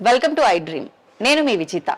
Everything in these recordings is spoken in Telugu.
Welcome to I dream. నేను మీ విజిత.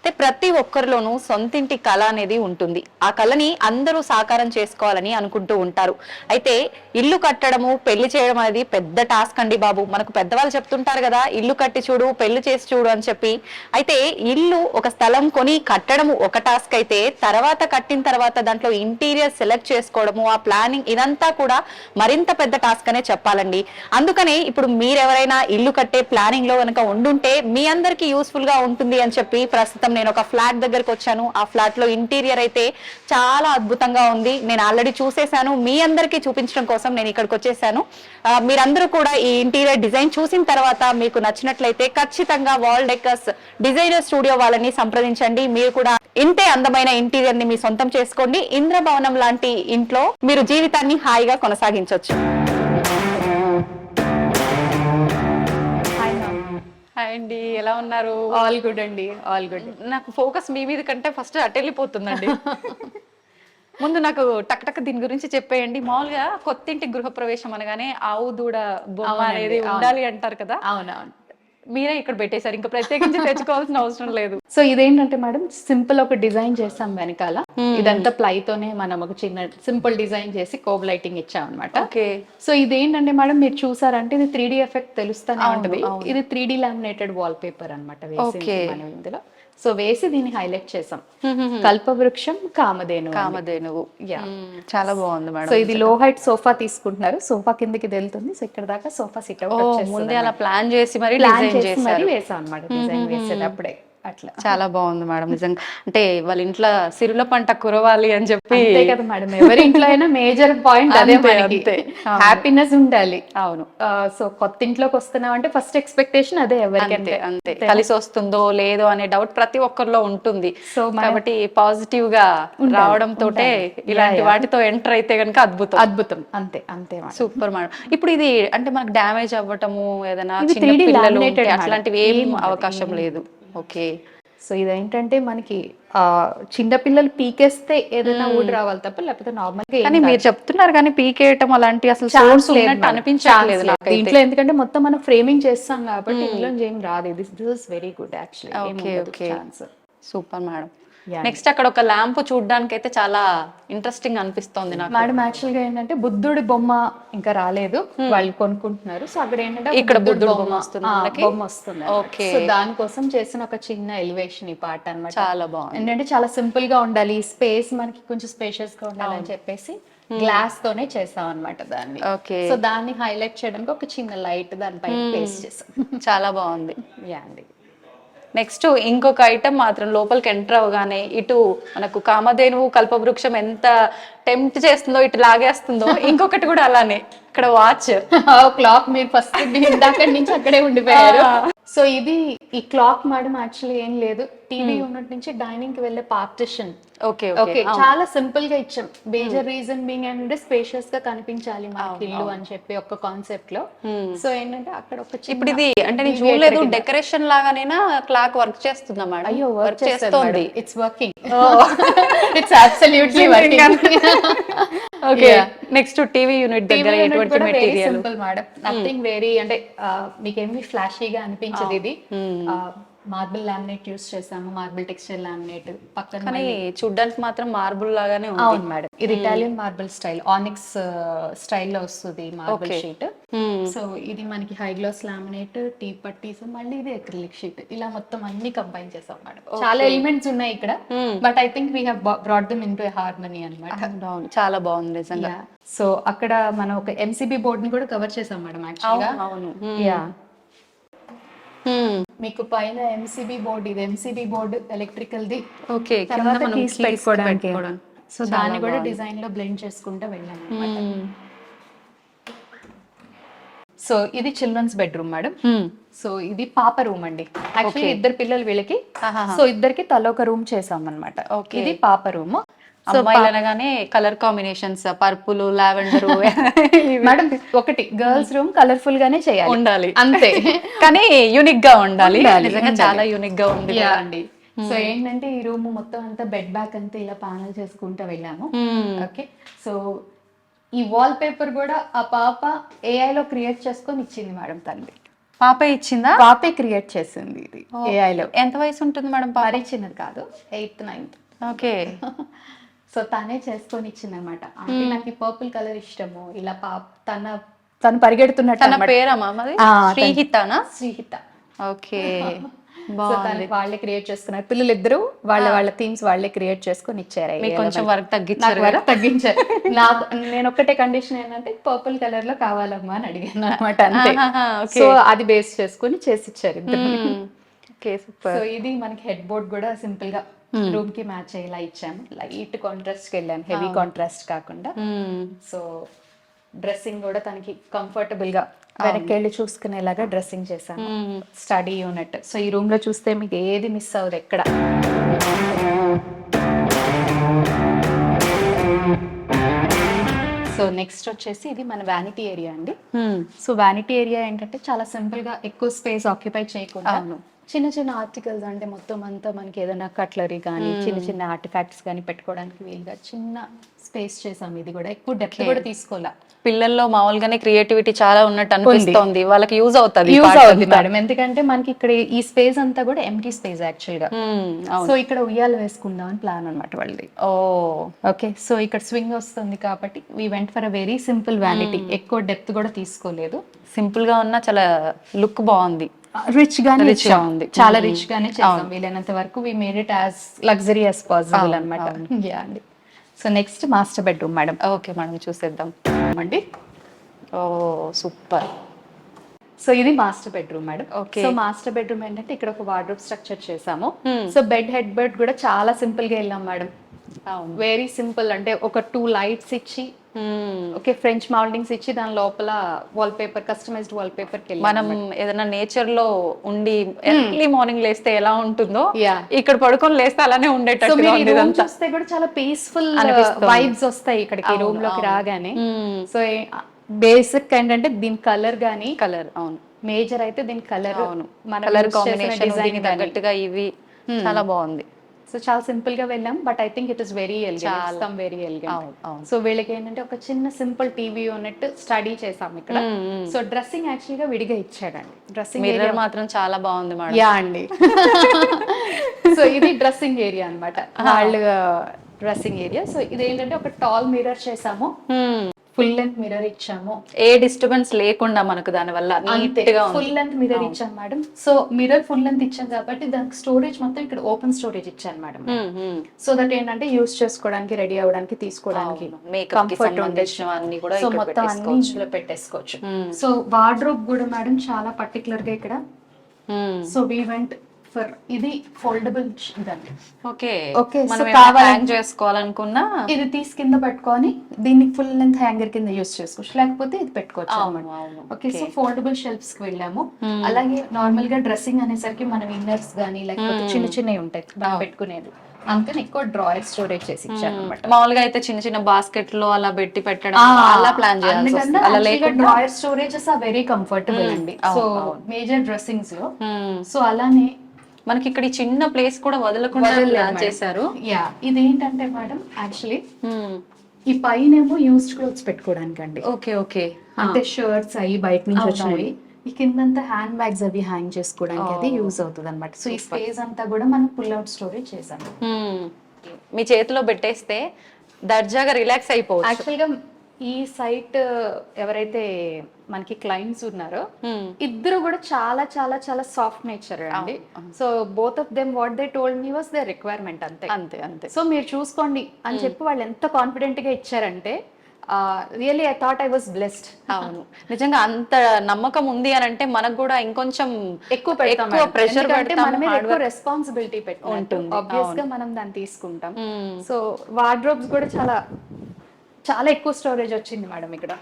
అయితే ప్రతి ఒక్కరిలోనూ సొంతింటి కళ అనేది ఉంటుంది. ఆ కళని అందరూ సాకారం చేసుకోవాలని అనుకుంటూ ఉంటారు. అయితే ఇల్లు కట్టడము, పెళ్లి చేయడం అనేది పెద్ద టాస్క్ అండి బాబు. మనకు పెద్దవాళ్ళు చెప్తుంటారు కదా, ఇల్లు కట్టి చూడు, పెళ్లి చేసి చూడు అని చెప్పి. అయితే ఇల్లు ఒక స్థలం కొని కట్టడము ఒక టాస్క్ అయితే, తర్వాత కట్టిన తర్వాత దాంట్లో ఇంటీరియర్ సెలెక్ట్ చేసుకోవడము, ఆ ప్లానింగ్, ఇదంతా కూడా మరింత పెద్ద టాస్క్ అనే చెప్పాలండి. అందుకనే ఇప్పుడు మీరెవరైనా ఇల్లు కట్టే ప్లానింగ్ లో కనుక ఉండుంటే మీ అందరికీ యూస్ఫుల్ గా ఉంటుంది అని చెప్పి ప్రస్తుతం నేను ఒక ఫ్లాట్ దగ్గరకు వచ్చాను. ఆ ఫ్లాట్ లో ఇంటీరియర్ అయితే చాలా అద్భుతంగా ఉంది. నేను ఆల్రెడీ చూసేసాను, మీ అందరికీ చూపించడం కోసం నేను ఇక్కడికి వచ్చేసాను. మీరందరూ కూడా ఈ ఇంటీరియర్ డిజైన్ చూసిన తర్వాత మీకు నచ్చినట్లయితే ఖచ్చితంగా వాల్ డెకర్స్ డిజైనర్ స్టూడియో వాళ్ళని సంప్రదించండి. మీరు కూడా ఇంతే అందమైన ఇంటీరియర్ ని మీ సొంతం చేసుకోండి. ఇంద్రభవనం లాంటి ఇంట్లో మీరు జీవితాన్ని హాయిగా కొనసాగించవచ్చు. హాయ్ అండి, ఎలా ఉన్నారు? ఆల్ గుడ్ అండి, ఆల్ గుడ్. నాకు ఫోకస్ మీ మీద కంటే ఫస్ట్ అటు వెళ్ళిపోతుందండి. ముందు నాకు టక్ టక్ దీని గురించి చెప్పేయండి. మామూలుగా కొత్తింటి గృహప్రవేశం అనగానే ఆవు దూడ బొమ్మ అనేది ఉండాలి అంటారు కదా. అవునవును, మీరే ఇక్కడ పెట్టేశారు, ఇంకా ప్రత్యేకించి తెచ్చుకోవాల్సిన అవసరం లేదు. సో ఇదేంటంటే మేడం, సింపుల్ ఒక డిజైన్ చేస్తాం వెనకాల. ఇదంతా ప్లై తోనే మనం ఒక చిన్న సింపుల్ డిజైన్ చేసి కోబ్ లైటింగ్ ఇచ్చాం అనమాట. ఓకే. సో ఇదేంటంటే మేడం, మీరు చూసారంటే ఇది 3D ఎఫెక్ట్ తెలుస్తూనే ఉంటుంది. ఇది 3D లామినేటెడ్ వాల్ పేపర్ అనమాట వేసింది మనం ఇందులో. సో వేసి దీన్ని హైలైట్ చేసాం. కల్పవృక్షం కామధేనువు. చాలా బాగుంది మేడం. సో ఇది లో హైట్ సోఫా తీసుకుంటున్నారు, సోఫా కిందకి వెళ్తుంది. సో ఇక్కడ దాకా సోఫా సిట్ అవుట్ ముందే అలా ప్లాన్ చేసి మరి వేసాం అనమాట. డిజైన్ వేసేటప్పుడే అట్లా చాలా బాగుంది మేడం. నిజంగా అంటే వాళ్ళ ఇంట్లో సిరుల పంట కురవాలి అని చెప్పి కదా మేడం, ఎవరి ఇంట్లో అయినా మేజర్ పాయింట్ అదే, హ్యాపీనెస్ ఉండాలి. అవును. సో కొత్త ఇంట్లోకి వస్తున్నాం అంటే ఫస్ట్ ఎక్స్పెక్టేషన్ అదే ఎవరికంటే. అంతే, కలిసి వస్తుందో లేదో అనే డౌట్ ప్రతి ఒక్కరిలో ఉంటుంది. సో కాబట్టి పాజిటివ్ గా రావడం తోటే ఇలాంటి వాటితో ఎంటర్ అయితే కనుక అద్భుతం. అంతే అంతే, సూపర్ మేడం. ఇప్పుడు ఇది అంటే మనకు డ్యామేజ్ అవ్వటము, ఏదైనా చిన్న పిల్లలు అట్లాంటివి ఏం అవకాశం లేదు. ఓకే. సో ఇదేంటంటే మనకి చిన్న పిల్లలు పీకేస్తే ఏదైనా ఊడి రావాలి తప్ప, లేకపోతే నార్మల్ గా. కానీ మీరు చెప్తున్నారు కానీ పీకేయటం అలాంటి అసలు సోర్స్ ఉన్నట్టు అనిపించట్లేదు నాకు ఇంట్లో. ఎందుకంటే మొత్తం మనం ఫ్రేమింగ్ చేస్తాం కాబట్టి ఇంట్లో ఏం రాదు. This is very good actually. Super madam. Next అక్కడ ఒక ల్యాంప్ చూడడానికి అయితే చాలా ఇంట్రెస్టింగ్ అనిపిస్తోంది నాకు మేడం. యాక్చువల్ గా ఏంటంటే బుద్ధుడి బొమ్మ ఇంకా రాలేదు, వాళ్ళు కొనుక్కుంటున్నారు. సో అక్కడ ఏంటంటే ఇక్కడ బుద్ధుడి బొమ్మ వస్తుంది. ఓకే. సో దానికోసం చేసిన ఒక చిన్న ఎలివేషన్ ఈ పార్ట్ అన్నమాట. చాలా బాగుంది. ఏంటంటే చాలా సింపుల్ గా ఉండాలి, స్పేస్ మనకి కొంచెం స్పేషియస్ గా ఉండాలి అని చెప్పేసి గ్లాస్ తోనే చేసాం అనమాట దాన్ని. ఓకే. సో దాన్ని హైలైట్ చేయడానికి ఒక చిన్న లైట్ దానిపై పేస్ట్ చేసాం. చాలా బాగుంది. యా అండి. నెక్స్ట్ ఇంకొక ఐటమ్ మాత్రం లోపలికి ఎంటర్ అవగానే ఇటు మనకు కామధేనువు కల్పవృక్షం ఎంత టెంప్ట్ చేస్తుందో, ఇటు లాగేస్తుందో, ఇంకొకటి కూడా అలానే ఇక్కడ వాచ్ క్లాక్. మీరు ఫస్ట్ ఇందాక నుంచి అక్కడే ఉండిపోయారు. సో ఇది ఈ క్లాక్ మేడం యాక్చువల్లీ ఏం లేదు, టీవీ యూనిట్ నుంచి డైనింగ్ కి వెళ్ళే పార్టిషన్. ఓకే. చాలా సింపుల్ గా ఇచ్చాం. మేజర్ రీజన్ బీయింగ్ ఏంటంటే స్పేషియస్ గా కనిపించాలి మనకి ఇల్లు అని చెప్పి ఒక కాన్సెప్ట్ లో. సో ఏంటంటే అక్కడ ఒక ఇప్పుడు ఇది అంటే నేను చూడలేదు, డెకరేషన్ లాగానేనా క్లాక్ వర్క్ చేస్తుందా మేడం? అయ్యో, వర్క్ చేస్తుంది. It's working. It's absolutely working. Okay. Next TV unit దగ్గర ఎటువంటి material? Simple madam, nothing very అంటే మీకేమి ఫ్లాషీగా అనిపించదు. ఇది మార్బుల్ లామినేట్ యూస్ చేసాము, మార్బుల్ టెక్స్చర్ లామినేట్ పక్కన. చూడ్డానికి మాత్రం మార్బుల్ లాగానే ఉంది. అవును మేడం, ఇది ఇటాలియన్ మార్బుల్ స్టైల్, ఆనిక్స్ స్టైల్లో వస్తుంది మార్బుల్ షీట్. సో ఇది మనకి హై గ్లాస్ లామినేట్, టీ పట్టీస్, మళ్ళీ ఇది అక్రిలిక్ షీట్, ఇలా మొత్తం అన్ని కంబైన్ చేసాం మేడం. చాలా ఎలిమెంట్స్ ఉన్నాయి ఇక్కడ, but I think we have brought them into a harmony అన్నమాట. చాలా బాగుంది నిజంగా. సో అక్కడ మనం ఒక ఎంసీబీ బోర్డ్ ని కూడా కవర్ చేసాం మేడం యాక్చువల్గా. అవును. యా, మీకు పైన ఎంసీబీ బోర్డు, ఇది MCB board electrical the. Okay. పెట్టుకోవడానికి. సో దాన్ని కూడా డిజైన్ లో బ్లెండ్ చేసుకుంటూ వెళ్ళాము. సో ఇది చిల్డ్రన్స్ బెడ్రూమ్ మేడం. సో ఇది పాప రూమ్ అండి. యాక్చువల్లీ ఇద్దరు పిల్లలు వీళ్ళకి. సో ఇద్దరికి తలొక రూమ్ చేసాం అనమాట. ఇది పాప రూమ్. సో అనగానే colour combinations purple, lavender. Madam ఒకటి గర్ల్స్ రూమ్ కలర్ఫుల్ గానే చేయాలి, ఉండాలి అంతే. కానీ యూనిక్ గా ఉండాలి. నిజంగా చాలా యూనిక్ గా ఉంది అండి. సో ఏంటంటే ఈ రూమ్ మొత్తం అంతా బెడ్ బ్యాక్ అంతా ఇలా ప్యానల్ చేసుకుంటూ వెళ్ళాము. ఓకే. సో ఈ వాల్ పేపర్ కూడా ఆ పాప AI లో క్రియేట్ చేసుకొని ఇచ్చింది మేడం తల్లి. పాపే ఇచ్చిందా? పాపే క్రియేట్ చేసింది ఇది ఏఐలో. ఎంత వయసు ఉంటుంది మేడం పాప? మరీ చిన్నది కాదు, 8th 9th. ఓకే. సో తనే చేసుకొని ఇచ్చింది అనమాట. అంటే నాకు ఈ పర్పుల్ కలర్ ఇష్టము, ఇలా తను పరిగెడుతున్నట్టు. తన పేరమ్మా మరి? శ్రీహితనా? శ్రీహిత. ఓకే. సో తను వాళ్ళే క్రియేట్ చేసుకున్నారు. పిల్లలు ఇద్దరు వాళ్ళ థీమ్స్ వాళ్ళే క్రియేట్ చేసుకొని ఇచ్చారు. మీకు కొంచెం వర్క్ తగ్గించారు. వర్క్ తగ్గించారు. నాకు నేను ఒక్కటే కండిషన్ ఏంటంటే పర్పుల్ కలర్ లో కావాలమ్మా అని అడిగాను అనమాట, అంతే. సో అది బేస్ చేసుకొని చేసి ఇచ్చారు ఇద్దరు. సో ఇది మనకి హెడ్ బోర్డ్ కూడా సింపుల్ గా రూమ్ కి మ్యాచ్ అయ్యేలా ఇచ్చాము. లైట్ కాంట్రాస్ట్ కి వెళ్ళాను, హెవీ కాంట్రాస్ట్ కాకుండా. సో డ్రెస్సింగ్ కూడా తనకి కంఫర్టబుల్ గా వెనక్కి వెళ్ళి చూసుకునేలాగా డ్రెస్సింగ్ చేశాను. Study unit. సో ఈ రూమ్ లో చూస్తే మీకు ఏది మిస్ అవ్వదు ఎక్కడ. సో నెక్స్ట్ వచ్చేసి ఇది మన వ్యానిటీ ఏరియా అండి. సో వ్యానిటీ ఏరియా ఏంటంటే చాలా సింపుల్ గా ఎక్కువ స్పేస్ ఆక్యుపై చేయకుండా చిన్న చిన్న ఆర్టికల్స్, అంటే మొత్తం అంతా మనకి ఏదైనా కట్లరీ కానీ చిన్న చిన్న ఆర్టిఫాక్ట్స్ కానీ పెట్టుకోవడానికి వీలుగా చిన్న స్పేస్ చేసాం. ఇది కూడా ఎక్కువ డెప్త్ కూడా తీసుకోవాలా. పిల్లల్లో మామూలుగానే క్రియేటివిటీ చాలా ఉన్నట్టు అనిపిస్తుంది, వాళ్ళకి యూజ్ అవుతుంది మేడం. ఎందుకంటే మనకి ఇక్కడ ఈ స్పేస్ అంతా కూడా ఎంటీ స్పేస్ యాక్చువల్ గా. సో ఇక్కడ ఉయ్యాలు వేసుకుందాం అని ప్లాన్ అనమాట వాళ్ళది. ఓకే. సో ఇక్కడ స్వింగ్ వస్తుంది కాబట్టి we went for a very simple vanity. ఎక్కువ డెప్త్ కూడా తీసుకోలేదు, సింపుల్ గా ఉన్న చాలా లుక్ బాగుంది. రిచ్ గానే ఉంది, చాలా రిచ్ గానే చేసాం. వీలైనంత వరకు we made it as luxury as possible అనమాట. యా అండి. So next master bedroom madam. Okay madam, చూసేద్దాం అండి. Oh super. సో ఇది master bedroom madam. Okay. So master bedroom ఏంటంటే ఇక్కడ ఒక వార్డ్రోబ్ స్ట్రక్చర్ చేసాము. సో హెడ్ బెడ్ కూడా చాలా సింపుల్ గా వెళ్ళాం మేడం. వెరీ సింపుల్, అంటే ఒక 2 లైట్స్ ఇచ్చి, ఓకే, ఫ్రెంచ్ మౌల్డింగ్స్ ఇచ్చి దాని లోపల wall paper, customised wall paper. మనం ఏదైనా నేచర్ లో ఉండి ఎర్లీ మార్నింగ్ లేస్తే ఎలా ఉంటుందో ఇక్కడ పడుకొని లేస్తే అలానే ఉండేటట్టు చూస్తే కూడా చాలా పీస్ఫుల్ వైబ్స్ వస్తాయి ఇక్కడికి రూమ్ లోకి రాగానే. సో బేసిక్ ఏంటంటే దీని కలర్ గానీ, కలర్ అవును మేజర్ అయితే దీని కలర్, మన కలర్ కాంబినేషన్ తగ్గట్టుగా ఇవి చాలా బాగుంది. సో చాలా సింపుల్ గా వెళ్ళాం, but I think it is very elegant, very elegant. So వీళ్ళకి ఏంటంటే ఒక చిన్న సింపుల్ టీవీ యూనిట్ స్టడీ చేసాం ఇక్కడ. సో డ్రెస్సింగ్ యాక్చువల్ గా విడిగా ఇచ్చాడండి. డ్రెస్సింగ్ ఏరియా మాత్రం చాలా బాగుంది మేడం. యా అండి. సో ఇది డ్రెస్సింగ్ ఏరియా అన్నమాట, వాళ్ళ డ్రెస్సింగ్ ఏరియా. సో ఇది ఏంటంటే ఒక టాల్ మిర్రర్ చేసాము, ఫుల్ లెంత్ మిర్రర్ ఇచ్చాము, ఏ డిస్టర్బెన్స్ లేకుండా మనకు దాని వల్ల ఫుల్ లెంత్ మిర్రర్ ఇచ్చాం madam. So mirror full length ఇచ్చాం కాబట్టి దానికి స్టోరేజ్ మొత్తం ఇక్కడ ఓపెన్ స్టోరేజ్ ఇచ్చాను మేడం. సో దట్ ఏంటంటే యూస్ చేసుకోవడానికి, రెడీ అవ్వడానికి, తీసుకోవడానికి కంఫర్ట్ ఉండేది. సో మొత్తం అన్ని ఇందులో పెట్టేసుకోవచ్చు. సో వార్డ్రోబ్ కూడా మేడం చాలా పర్టికులర్ గా ఇక్కడ. సో వీ వెంట్ ఫర్ ఇది ఫోల్డబుల్ ఇదండి. ఓకే. సో హ్యాంగ్ చేసుకోవాలనుకున్నా ఇది తీసి కింద పెట్టుకొని దీన్ని ఫుల్ లెంత్ హ్యాంగర్ కింద యూస్ చేసుకోవచ్చు, లేకపోతే ఇది పెట్టుకోవచ్చు అన్నమాట. ఓకే. సో ఫోల్డబుల్ షెల్ఫ్స్ కి వెళ్ళాము. అలాగే నార్మల్ గా డ్రెస్సింగ్ అనేసరికి మనం ఇన్నర్స్ గానీ లేకపోతే చిన్న చిన్నవి ఉంటాయి పెట్టుకునేది, అందుకని ఎక్కువ డ్రాయర్ స్టోరేజ్ చేసి ఇచ్చాను అనమాట. మామూలుగా అయితే చిన్న చిన్న బాస్కెట్ లో అలా పెట్టి పెట్టడం అలా ప్లాన్ చేయాలి. Drawer storages are very comfortable అండి. సో మేజర్ డ్రెస్సింగ్స్ లో. సో అలానే మనకి ఇక్కడ చిన్న ప్లేస్ కూడా వదలకుండా చేశారు. యా, ఇదేంటంటే మేడం యాక్చువల్లీ ఈ పైనేమో యూస్డ్ క్లోత్స్ పెట్టుకోవడానికి అండి. Okay okay. అంటే షర్ట్స్ అవి బయట నుంచి వచ్చినవి, ఈ కిందంతా హ్యాండ్ బ్యాగ్స్ అవి హ్యాంగ్ చేసుకోవడానికి అది యూజ్ అవుతుంది అనమాట. సో ఈ స్పేస్ అంతా కూడా మనం పుల్ అవుట్ స్టోరేజ్ చేసాము. మీ చేతిలో పెట్టేస్తే దర్జాగా రిలాక్స్ అయిపోవచ్చు. యాక్చువల్ గా ఈ సైట్ ఎవరైతే మనకి క్లయింట్స్ ఉన్నారో ఇద్దరు కూడా చాలా చాలా చాలా సాఫ్ట్ నేచర్ అండి. So both of them what they told me was they requirement, అంతే అంతే అంతే. సో మీరు చూసుకోండి అని చెప్పి వాళ్ళు ఎంత కాన్ఫిడెంట్ గా ఇచ్చారంటే really I thought I was blessed. అవును, నిజంగా అంత నమ్మకం ఉంది అని అంటే మనకు కూడా ఇంకొంచెం ఎక్కువ ప్రెషర్ పెడితే మన మీద ఎక్కువ రెస్పాన్సిబిలిటీ ఉంటుంది. ఆబ్వియస్ గా మనం దాన్ని తీసుకుంటాం. సో వార్డ్రోబ్స్ కూడా చాలా ఎక్కువ స్టోరేజ్ వచ్చింది మేడం ఇక్కడ.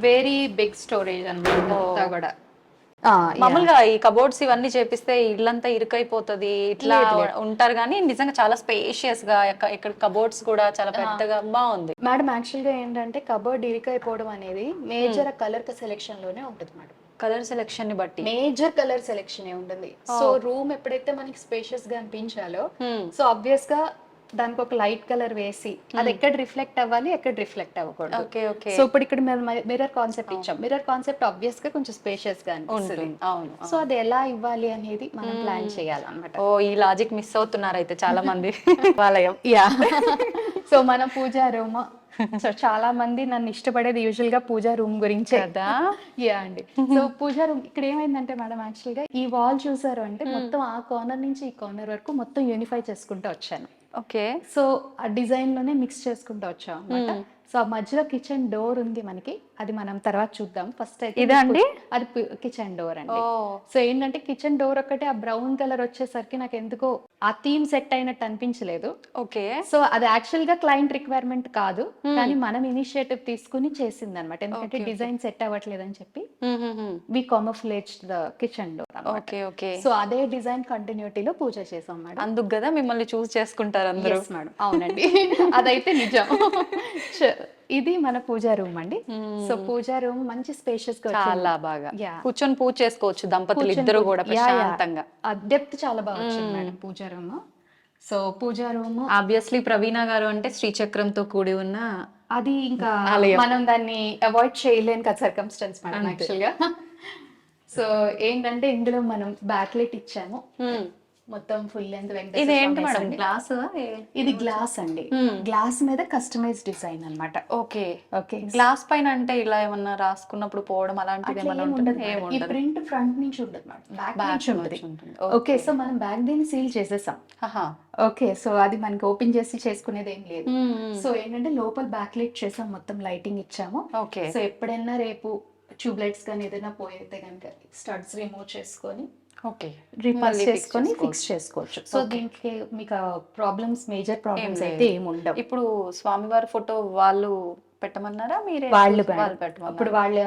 వెరీ బిగ్ స్టోరేజ్ అన్నమాట కూడా. మామూలుగా ఈ కబోర్డ్స్ ఇవన్నీ చేపిస్తే ఇల్లంతా ఇరుకైపోతుంది ఇట్లా ఉంటారు, కానీ నిజంగా చాలా స్పేషియస్ గా ఇక్కడ కబోర్డ్స్ కూడా చాలా పెద్దగా బాగుంది మేడం. యాక్చువల్ గా ఏంటంటే కబోర్డ్ ఇరుకైపోవడం అనేది మేజర్ కలర్ సెలెక్షన్ లోనే ఉంటుంది మేడం. కలర్ సెలెక్షన్ ని బట్టి మేజర్ కలర్ సెలెక్షన్ ఉంటుంది. సో రూమ్ ఎప్పుడైతే మనకి స్పేషియస్ గా అనిపించాలో, సో ఆబ్వియస్ గా దానికి ఒక లైట్ కలర్ వేసి అది ఎక్కడ రిఫ్లెక్ట్ అవ్వాలి, ఎక్కడ రిఫ్లెక్ట్ అవ్వకూడదు. ఓకే ఓకే సో ఇప్పుడు ఇక్కడ మేము మిర్రర్ కాన్సెప్ట్ ఇచ్చాం. మిర్రర్ కాన్సెప్ట్ ఆబ్వియస్ గా కొంచెం స్పేషియస్ గా అనిపిస్తుంది. అవును సో అది ఎలా ఇవ్వాలి అనేది మనం ప్లాన్ చేయాలన్నమాట. ఓ ఈ లాజిక్ మిస్ అవుతున్నారు అయితే చాలా మంది ఆలయం. యా సో మన పూజా రూమ్, సో చాలా మంది నన్ను ఇష్టపడేది యూజువల్ గా పూజా రూమ్ గురించే కదా. యా అండి. సో పూజా రూమ్ ఇక్కడ ఏమైందంటే మేడం, యాక్చువల్ గా ఈ వాల్ చూసారు అంటే మొత్తం ఆ కార్నర్ నుంచి ఈ కార్నర్ వరకు మొత్తం యూనిఫై చేసుకుంటూ వచ్చాను. ఓకే సో ఆ డిజైన్ లోనే మిక్స్ చేసుకుంటూ వచ్చాం అన్నమాట. సో ఆ మధ్యలో కిచెన్ డోర్ ఉంది మనకి, అది మనం తర్వాత చూద్దాం. ఫస్ట్ అయితే ఇదా అండి? అది కిచెన్ డోర్ అండి. ఓ సో ఏంటంటే కిచెన్ డోర్ ఒకటి ఆ బ్రౌన్ కలర్ వచ్చేసరికి నాకు ఎందుకో ఆ థీమ్ సెట్ అయినట్టు అనిపించలేదు. ఓకే సో అది యాక్చువల్ గా క్లయింట్ రిక్వైర్మెంట్ కాదు, కానీ మనం ఇనిషియేటివ్ తీసుకుని చేసింది అనమాట. ఎందుకంటే డిజైన్ సెట్ అవ్వట్లేదు అని చెప్పి we camouflage the kitchen door. Okay okay so అదే డిజైన్ కంటిన్యూటీలో పూజ చేసాం మేడం. అందుకు కదా మిమ్మల్ని చూస్ చేసుకుంటారు అందరూ. Yes, మేడం అవునండి. అదైతే నిజం. ఇది మన పూజా రూమ్ అండి. సో పూజా రూమ్ మంచి స్పేషియస్ గా చాలా బాగా Yeah. కూర్చొని పూజ చేసుకోవచ్చు దంపతులు ఇద్దరు కూడా ప్రశాంతంగా. డెప్త్ చాలా బాగా వచ్చింది మేడం పూజా రూమ్. సో పూజా రూమ్ ఆబ్వియస్లీ ప్రవీణ గారు అంటే శ్రీచక్రంతో కూడి ఉన్న అది ఇంకా ఆలయం. మనం దాన్ని అవాయిడ్ చేయలేని కదా సర్కమ్స్టెన్స్ మేడం యాక్చువల్ గా. సో ఏంటంటే ఇందులో మనం బ్యాక్ లైట్ ఇచ్చాము, మొత్తం ఫుల్ లెంత్ ఇది ఏంటి మేడం గ్లాస్? ఇది గ్లాస్ అండి. గ్లాస్ మీద కస్టమైజ్ డిజైన్ అన్నమాట. ఓకే ఓకే గ్లాస్ పైన అంటే ఇలా ఏమన్నా రాసుకున్నప్పుడు పోవడం అలాంటిది ఏమన్నా ఉంటుంది? ఈ ప్రింట్ ఫ్రంట్ నుంచి ఉండదు మేడం, బ్యాక్ నుంచి ఉంటుంది. ఓకే సో మనం బ్యాక్ దీన్ని సీల్ చేసేసాం. ఓకే సో అది మనకి ఓపెన్ చేసి చేసుకునేది ఏం లేదు. సో ఏంటంటే లోపల బ్యాక్ లైట్ చేసాం, మొత్తం లైటింగ్ ఇచ్చాము. ఓకే సో ఎప్పుడైనా రేపు ట్యూబ్ లైట్స్ కానీ ఏదైనా పోయితే కనుక స్టడ్స్ రిమూవ్ చేసుకొని ఓకే రీప్లేస్ చేసుకొని ఫిక్స్ చేసుకోవచ్చు. సో దీనికి మీకు ప్రాబ్లమ్స్, మేజర్ ప్రాబ్లమ్స్ అయితే ఏమి ఉండవు. ఇప్పుడు స్వామివారి ఫోటో వాళ్ళు పెట్టమన్నారా మీరే? వాళ్ళు పెట్టమన్నారు. ఇప్పుడు వాళ్ళ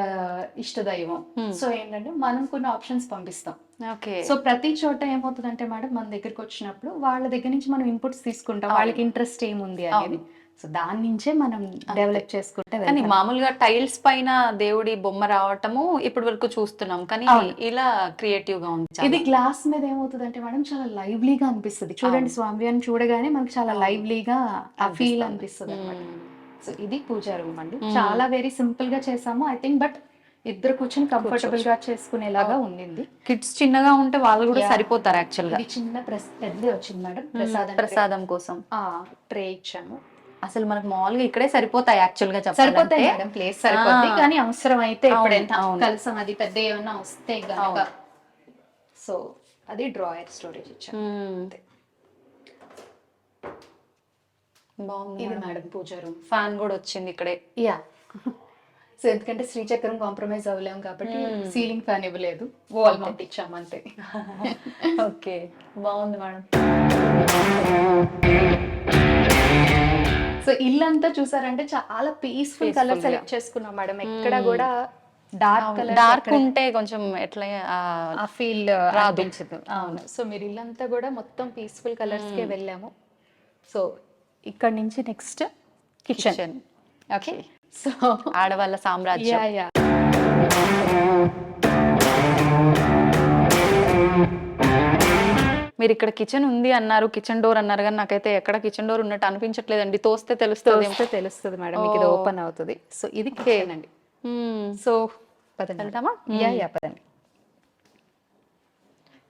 ఇష్ట దైవం. సో ఏంటంటే మనం కొన్ని ఆప్షన్స్ పంపిస్తాం. ఓకే సో ప్రతి చోట ఏమవుతుందంటే మేడం, మన దగ్గరికి వచ్చినప్పుడు వాళ్ళ దగ్గర నుంచి మనం ఇన్పుట్స్ తీసుకుంటాం, వాళ్ళకి ఇంట్రెస్ట్ ఏముంది అనేది. సో దాని నుంచే మనం డెవలప్ చేసుకుంటే కానీ మామూలుగా టైల్స్ పైన దేవుడి బొమ్మ రావటము ఇప్పటి వరకు చూస్తున్నాం, కానీ ఇలా క్రియేటివ్ గా ఉంది. ఇది గ్లాస్ మీద ఏమవుతుంది అంటే మేడం, చాలా లైవ్లీగా అనిపిస్తుంది. చూడండి స్వామివారిని చూడగానే మనకి చాలా లైవ్లీగా ఆ ఫీల్ అనిపిస్తుంది అనమాట. సో ఇది పూజా రూమ్ అండి. చాలా వెరీ సింపుల్ గా చేసాము ఐ థింక్, బట్ ఇద్దరు కూర్చొని కంఫర్టబుల్ గా చేసుకునేలాగా ఉండింది. కిడ్స్ చిన్నగా ఉంటే వాళ్ళు కూడా సరిపోతారు యాక్చువల్ గా. ఇది చిన్న పెద్ద వచ్చింది మేడం, ప్రసాదం కోసం ట్రే ఇచ్చాము. అసలు మనకు మామూలుగా ఇక్కడే సరిపోతాయి యాక్చువల్ గా సరిపోతాయి మేడం, ప్లేస్ సరిపోతుంది. కానీ అవసరం అయితే ఎప్పుడైనా కలసం అది పెద్ద ఏమన్నా వస్తే గనక, సో అది డ్రాయర్ స్టోరేజ్ ఇచ్చాము. బాగుంది ఇది మేడం పూజా రూమ్. ఫ్యాన్ కూడా వచ్చింది ఇక్కడే. యా సో ఎందుకంటే శ్రీచక్రం కాంప్రమైజ్ అవ్వలేము కాబట్టి సీలింగ్ ఫ్యాన్ ఇవ్వలేదు, వాల్ మౌంట్ ఇచ్చాము అంతే. ఓకే బాగుంది మేడం. సో ఇల్లంతా చూసారంటే చాలా పీస్ఫుల్ కలర్ సెలెక్ట్ చేసుకున్నాం మేడం. ఎక్కడ కూడా డార్క్ ఉంటే కొంచెం ఎట్లా ఆ ఫీల్ రాదు. అవును. సో మీరు ఇల్లంతా కూడా మొత్తం పీస్ఫుల్ కలర్స్ కే వెళ్ళాము. సో ఇక్కడ నుంచి నెక్స్ట్ కిచెన్. ఓకే సో ఆడవాళ్ళ సామ్రాజ్యం. మీరు ఇక్కడ కిచెన్ ఉంది అన్నారు, కిచెన్ డోర్ అన్నారు, కానీ నాకైతే ఎక్కడ కిచెన్ డోర్ ఉన్నట్టు అనిపించట్లేదండి. తోస్తే తెలుస్తుంది మేడం, మీకు ఇది ఓపెన్ అవుతుంది. సో ఇది కిచెన్ అండి. సో పదండి వెళ్తామా? పదండి.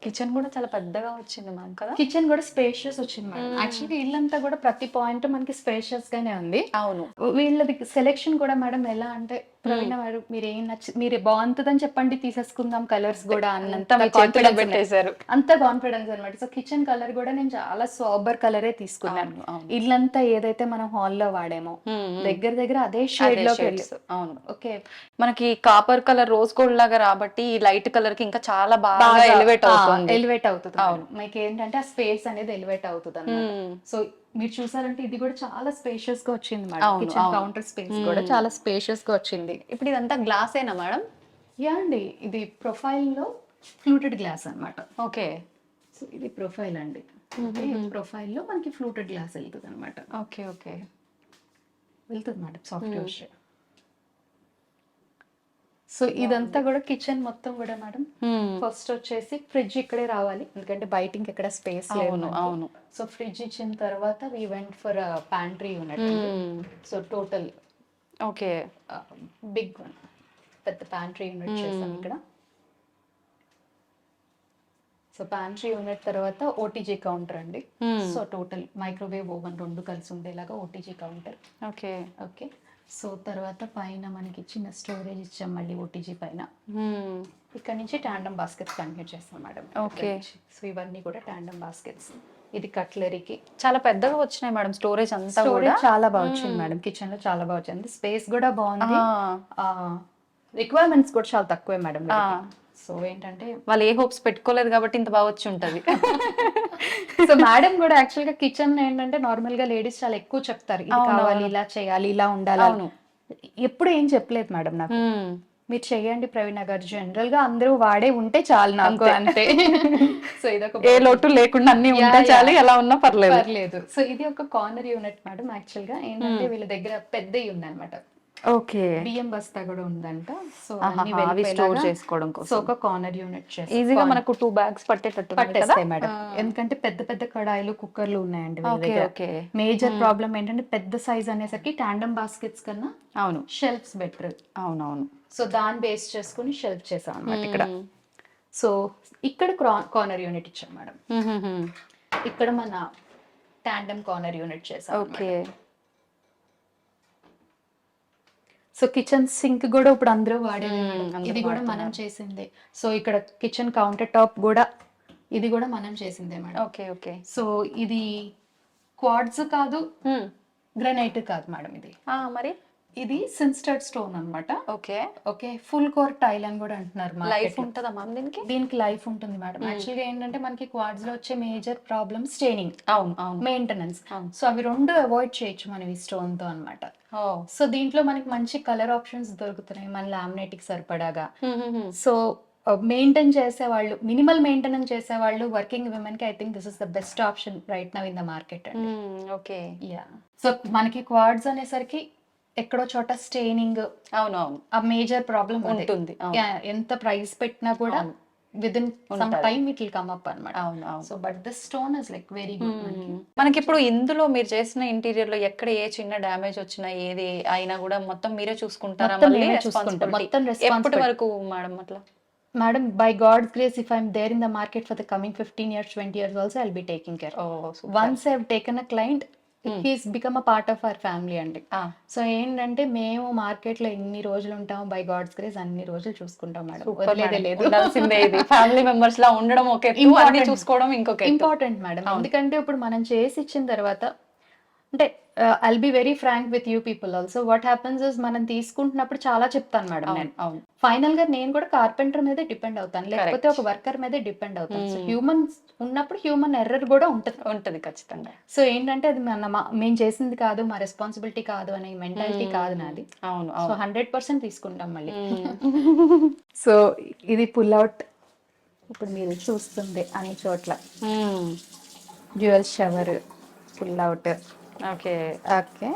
కిచెన్ కూడా చాలా పెద్దగా వచ్చింది మ్యామ్ కదా. కిచెన్ కూడా స్పేషియస్ వచ్చింది మేడం. యాక్చువల్లీ ఇల్లంతా కూడా ప్రతి పాయింట్ మనకి స్పేషియస్ గానే ఉంది. అవును. వీళ్ళది సెలెక్షన్ కూడా మేడం ఎలా అంటే, ప్రవీణ వారు మీరు ఏం మీరు బాగుంటుందని చెప్పండి తీసేసుకుందాం కలర్స్ కూడా అన్నంత కాన్ఫిడెన్స్ పెట్టేశారు, అంత కాన్ఫిడెన్స్ అనమాట. సో కిచెన్ కలర్ కూడా నేను చాలా సోబర్ కలరే తీసుకున్నాను. ఇల్లంతా ఏదైతే మనం హాల్లో వాడేమో దగ్గర అదే షేడ్ లో. అవును. ఓకే మనకి కాపర్ కలర్ రోజ్ గోల్డ్ లాగా రాబట్టి ఈ లైట్ కలర్ కి ఇంకా చాలా బాగా ఎలివేట్ అవుతుంది. అవును, మీకు ఏంటంటే ఆ స్పేస్ అనేది ఎలివేట్ అవుతుంది అన్నమాట. సో మీరు చూసారంటే ఇది కూడా చాలా స్పేషియస్ గా వచ్చింది మేడం. కిచెన్ కౌంటర్ స్పేస్ కూడా చాలా స్పేషియస్ గా వచ్చింది. ఇప్పుడు ఇదంతా గ్లాస్ ఏనా మేడం? యా అండి, ఇది ప్రొఫైల్ లో ఫ్లూటెడ్ గ్లాస్ అన్నమాట. ఓకే సో ఇది ప్రొఫైల్ అండి. ప్రొఫైల్ లో మనకి ఫ్లూటెడ్ గ్లాస్ వెళ్తుంది అనమాట. ఓకే ఓకే వెళ్తుంది madam, soft wash. So so ఇదంతా కూడా కిచెన్ మొత్తం కూడా మేడం. ఫస్ట్ వచ్చేసి ఫ్రిడ్జ్ ఇక్కడే రావాలి, ఎందుకంటే బయట ఇంకెక్కడ స్పేస్ లేదు. అవును. సో ఫ్రిడ్జ్ ఇచ్చిన తర్వాత we went for pantry unit. So total okay big one, పెద్ద ప్యాంట్రీ యూనిట్ చేసాం ఇక్కడ. సో ప్యాంట్రీ యూనిట్ తర్వాత ఓటీజీ కౌంటర్ అండి. సో టోటల్ మైక్రోవేవ్ ఓవెన్ రెండు కలిసి ఉండేలాగా OTG counter. Okay okay. So తర్వాత పైన మనకి చిన్న స్టోరేజ్ ఇచ్చాం మళ్ళీ ఓటీజీ పైన. ఇక్కడ నుంచి టాండమ్ బాస్కెట్స్ కంటిన్యూ చేస్తాం మేడం. ఓకే. సో ఇవన్నీ కూడా టాండమ్ బాస్కెట్స్. ఇది కట్లరీకి చాలా పెద్దగా వచ్చినాయి మేడం, స్టోరేజ్ అంతా కూడా స్టోరేజ్ చాలా బాగా వచ్చింది మేడం. కిచెన్ లో చాలా బాగా వచ్చింది, స్పేస్ కూడా బాగుంది. రిక్వైర్మెంట్స్ కూడా చాలా తక్కువే మేడం. సో ఏంటంటే వాళ్ళు ఏ హోప్స్ పెట్టుకోలేదు కాబట్టి ఇంత బాగా వచ్చి ఉంటది. సో మేడం కూడా యాక్చువల్ గా కిచెన్ ఏంటంటే నార్మల్ గా లేడీస్ చాలా ఎక్కువ చెప్తారు, ఇది కావాలి, ఇలా చేయాలి, ఇలా ఉండాలి. ఎప్పుడు ఏం చెప్పలేదు మేడం నాకు, మీరు చెయ్యండి ప్రవీణ గారు, జనరల్ గా అందరూ వాడే ఉంటే చాలు నాకు అంతే. సో ఇదొక ఏ లోటు లేకుండా అన్ని ఉంటే చాలు, ఎలా ఉన్నా పర్లేదు. సో ఇది ఒక కార్నర్ యూనిట్ మేడం. యాక్చువల్ గా ఏంటంటే వీళ్ళ దగ్గర పెద్దవి ఉందన్నమాట. ఓకే. బియ్యం బస్తా కూడా ఉందంట. సో అవి స్టోర్ చేసుకోవడం కోసం. సో ఒక కార్నర్ యూనిట్ చేసి ఈజీగా మనకు 2 bags పట్టేస్తాయి మేడం. ఎందుకంటే పెద్ద పెద్ద కడాయిలు, కుక్కర్లు ఉన్నాయండి వీళ్ళ దగ్గర. మేజర్ ప్రాబ్లం ఏంటంటే పెద్ద సైజ్ అనేసరికి టాండమ్ బాస్కెట్స్ కన్నా షెల్ఫ్స్ బెటర్. అవునవును. సో దాన్ని బేస్ చేసుకుని షెల్ఫ్ చేసాం అన్నమాట ఇక్కడ. సో ఇక్కడ కార్నర్ యూనిట్ ఇచ్చాం మేడం. ఇక్కడ మన టాండమ్ కార్నర్ యూనిట్ చేసాం. ఓకే. సో కిచెన్ సింక్ కూడా ఇప్పుడు అందరూ వాడేది, ఇది కూడా మనం చేసిందే. సో ఇక్కడ కిచెన్ కౌంటర్ టాప్ కూడా, ఇది కూడా మనం చేసిందే మేడం. Okay okay. సో ఇది క్వార్ట్జ్ కాదు, గ్రానైట్ కాదు మేడం. ఇది మరి ఇది సిన్స్టర్డ్ స్టోన్ అన్నమాట. Okay okay. Full core tile అని కూడా అంటున్నారు. లైఫ్ ఉంటుందా మ్యామ్ దీనికి? దీనికి లైఫ్ ఉంటుంది మేడం. యాక్చువల్ గా ఏంటంటే మనకి క్వార్ట్జ్ లో వచ్చే major problem staining, maintenance. So అవి రెండు అవాయిడ్ చేయొచ్చు మనం ఈ స్టోన్ తో అన్నమాట. సో దీంట్లో మనకి మంచి కలర్ ఆప్షన్స్ దొరుకుతున్నాయి మన లామినేట్ కి సరిపడాగా. సో మెయింటైన్ చేసే వాళ్ళు, మినిమల్ మెయింటెనెన్స్ చేసే వాళ్ళు, వర్కింగ్ విమెన్ కి I think this is the best option right now in the market. Okay. Yeah. So మనకి క్వార్ట్జ్ అనేసరికి ఎక్కడో చోట స్టెయినింగ్, అవునవును, ఆ మేజర్ ప్రాబ్లం ఉంటుంది. ఎంత ప్రైస్ పెట్టినా కూడా within some time it will come up అన్నమాట. So but this stone is like very good. మనకి ఇప్పుడు ఇందులో మీరు చేసిన ఇంటీరియర్ లో ఎక్కడ ఏ చిన్న డ్యామేజ్ వచ్చినా, ఏది అయినా కూడా మొత్తం మీరే చూసుకుంటారా? ఎప్పటి వరకు మేడం అట్లా? Madam, by God's grace, if I'm there in the market for the coming 15 years, 20 years also, I'll be taking care. Once I've taken a client, he's become a part of our family అండి. సో ఏంటంటే మేము మార్కెట్ లో ఎన్ని రోజులు ఉంటాం, బై గాడ్స్ గ్రేస్ అన్ని రోజులు చూసుకుంటాం మేడం. వదిలేదే లేదు. ఫ్యామిలీ మెంబర్స్ లా ఉండడం ఒక చూసుకోవడం ఇంకొక ఇంపార్టెంట్ మేడం. ఎందుకంటే ఇప్పుడు మనం చేసి ఇచ్చిన తర్వాత అంటే I'll be very frank with you people also. What happens is మనం తీసుకుంటున్నప్పుడు చాలా చెప్తాను మేడం నేను. ఫైనల్ గా నేను కూడా కార్పెంటర్ మీదే డిపెండ్ అవుతాను, లేకపోతే ఒక వర్కర్ మీదే డిపెండ్ అవుతాను. సో హ్యూమన్స్ ఉన్నప్పుడు హ్యూమన్ ఎర్రర్ కూడా ఉంటది ఖచ్చితంగా. సో ఏంటంటే అది మేము చేసింది కాదు, మా రెస్పాన్సిబిలిటీ కాదు అనే మెంటాలిటీ కాదు నాది. సో 100% తీసుకుంటాం మళ్ళీ. సో ఇది పుల్ అవుట్, ఇప్పుడు మీరు చూస్తుంది అన్ని చోట్ల dual shower pull out. Okay okay.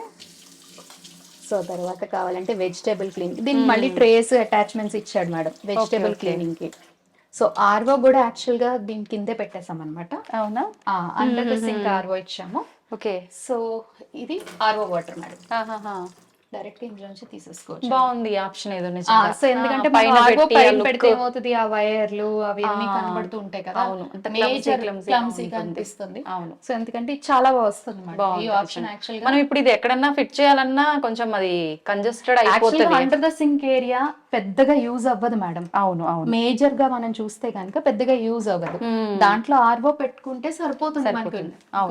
So తర్వాత కావాలంటే వెజిటేబుల్ క్లీనింగ్, దీనికి మళ్ళీ ట్రేస్ అటాచ్మెంట్స్ ఇచ్చాడు మేడం వెజిటేబుల్ క్లీనింగ్ కి. సో ఆర్వో కూడా యాక్చువల్ గా దీని కిందే పెట్టేసాం అనమాట. అవునా? అండర్ ద సింక్ ఆర్వో ఇచ్చాము. ఓకే. సో ఇది ఆర్వో వాటర్ మేడం, డైరెక్ట్ ఇందులో నుంచి తీసేసుకోవచ్చు. బాగుంది ఆప్షన్ ఏదో. సో ఎందుకంటే పైన పెడితే ఏమవుతుంది, ఆ వైర్లు అవి అన్ని కనబడుతూ ఉంటాయి కదా, మేజర్ క్లమ్సీగా అనిపిస్తుంది. సో ఎందుకంటే చాలా బాగా వస్తుంది ఈ ఆప్షన్. యాక్చువల్ గా మనం ఇప్పుడు ఇది ఎక్కడన్నా ఫిట్ చేయాలన్నా కొంచెం అది కంజెస్టెడ్ అయిపోతుంది. అండర్ ద సింక్ ఏరియా పెద్దగా యూజ్ అవ్వదు మేడం. అవును. మేజర్ గా మనం చూస్తే కనుక పెద్దగా యూజ్ అవ్వదు. దాంట్లో ఆర్వో పెట్టుకుంటే సరిపోతుంది మనకు,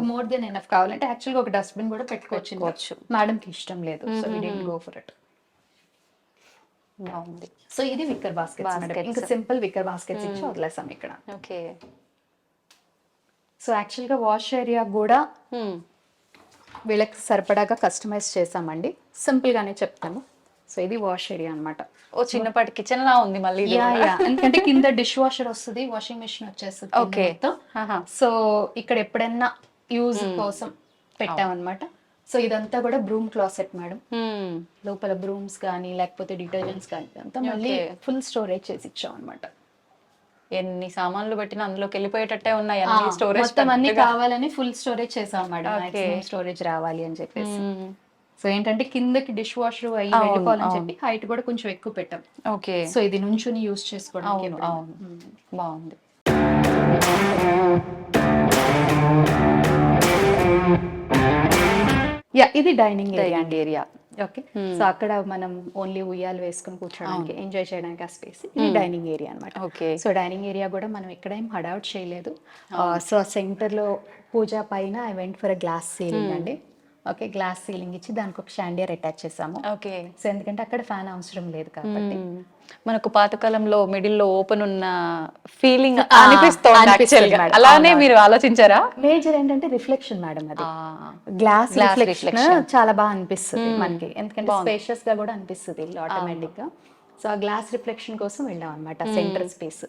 మోర్ దెన్ ఎనఫ్. కావాలంటే యాక్చువల్ గా ఒక డస్ట్బిన్ కూడా పెట్టుకోవచ్చు. మేడం కి ఇష్టం లేదు, so we didn't go for it. బాగుంది. సో ఇది విక్కర్ బాస్కెట్స్ మేడం. ఇంకా సింపుల్ విక్కర్ బాస్కెట్స్ ఇచ్చి వదిలేసాం ఇక్కడ. ఓకే. సో యాక్చువల్ గా వాష్ ఏరియా కూడా వీళ్ళకి సరిపడాగా కస్టమైజ్ చేసామండి. సింపుల్ గానే చెప్తాను. సో ఇది వాష్ ఏరియా అన్నమాట. ఓ చిన్నపాటి కిచెన్ లా ఉంది మళ్ళీ. ఎందుకంటే కింద డిష్ వాషర్ వస్తుంది, వాషింగ్ మెషిన్ వచ్చేస్తుంది. ఓకే. సో ఇక్కడ ఎప్పుడైనా యూజ్ కోసం పెట్టామన్నమాట. సో ఇదంతా కూడా బ్రూమ్ క్లాసెట్ మేడం. లోపల బ్రూమ్స్ కానీ లేకపోతే డిటర్జెంట్స్ కానీ అంతా మళ్ళీ ఫుల్ స్టోరేజ్ చేసి ఇచ్చాం అనమాట. ఎన్ని సామాన్లు పెట్టినా అందులోకి వెళ్ళిపోయేటట్టే ఉన్నాయి అన్ని స్టోరేజ్ మొత్తం అన్ని కావాలని ఫుల్ స్టోరేజ్ చేసాం మేడం, మాక్సిమం స్టోరేజ్ రావాలి అని చెప్పేసి. సో ఏంటంటే కిందకి డిష్ వాషర్ అయ్యి వెళ్ళిపోవాలని చెప్పి హైట్ కూడా కొంచెం ఎక్కువ పెట్టాం. ఓకే. సో ఇది నుంచుని యూస్ చేసుకోవడానికి బాగుంది. యా, ఇది డైనింగ్ ఏరియా. ఓకే. సో అక్కడ మనం ఓన్లీ ఉయ్యాలు వేసుకుని కూర్చోడానికి ఎంజాయ్ చేయడానికి ఆ స్పేస్. ఇది డైనింగ్ ఏరియా అనమాట. ఓకే. సో డైనింగ్ ఏరియా కూడా మనం ఎక్కడేం హడౌట్ చేయలేదు. సో సెంటర్ లో పూజ పైన I went for glass ceiling అండి. ఓకే, గ్లాస్ సీలింగ్ ఇచ్చి దానికి ఒక షాండియర్ అటాచ్ చేసాము. ఓకే. సో ఎందుకంటే అక్కడ ఫ్యాన్ అవసరం లేదు కాబట్టి. మనకు పాతకాలంలో మిడిల్ లో ఓపెన్ ఉన్న ఫీలింగ్ అనిపిస్తుంది. అలానే మీరు ఆలోచించారా? మేజర్ ఏంటంటే రిఫ్లెక్షన్ మేడం, అది గ్లాస్ రిఫ్లెక్షన్ చాలా బాగా అనిపిస్తుంది మనకి, ఎందుకంటే స్పేషియస్ గా కూడా అనిపిస్తుంది ఇల్లు ఆటోమేటిక్ గా. సో ఆ గ్లాస్ రిఫ్లెక్షన్ కోసం వెళ్ళాం అనమాట సెంటర్ స్పేస్.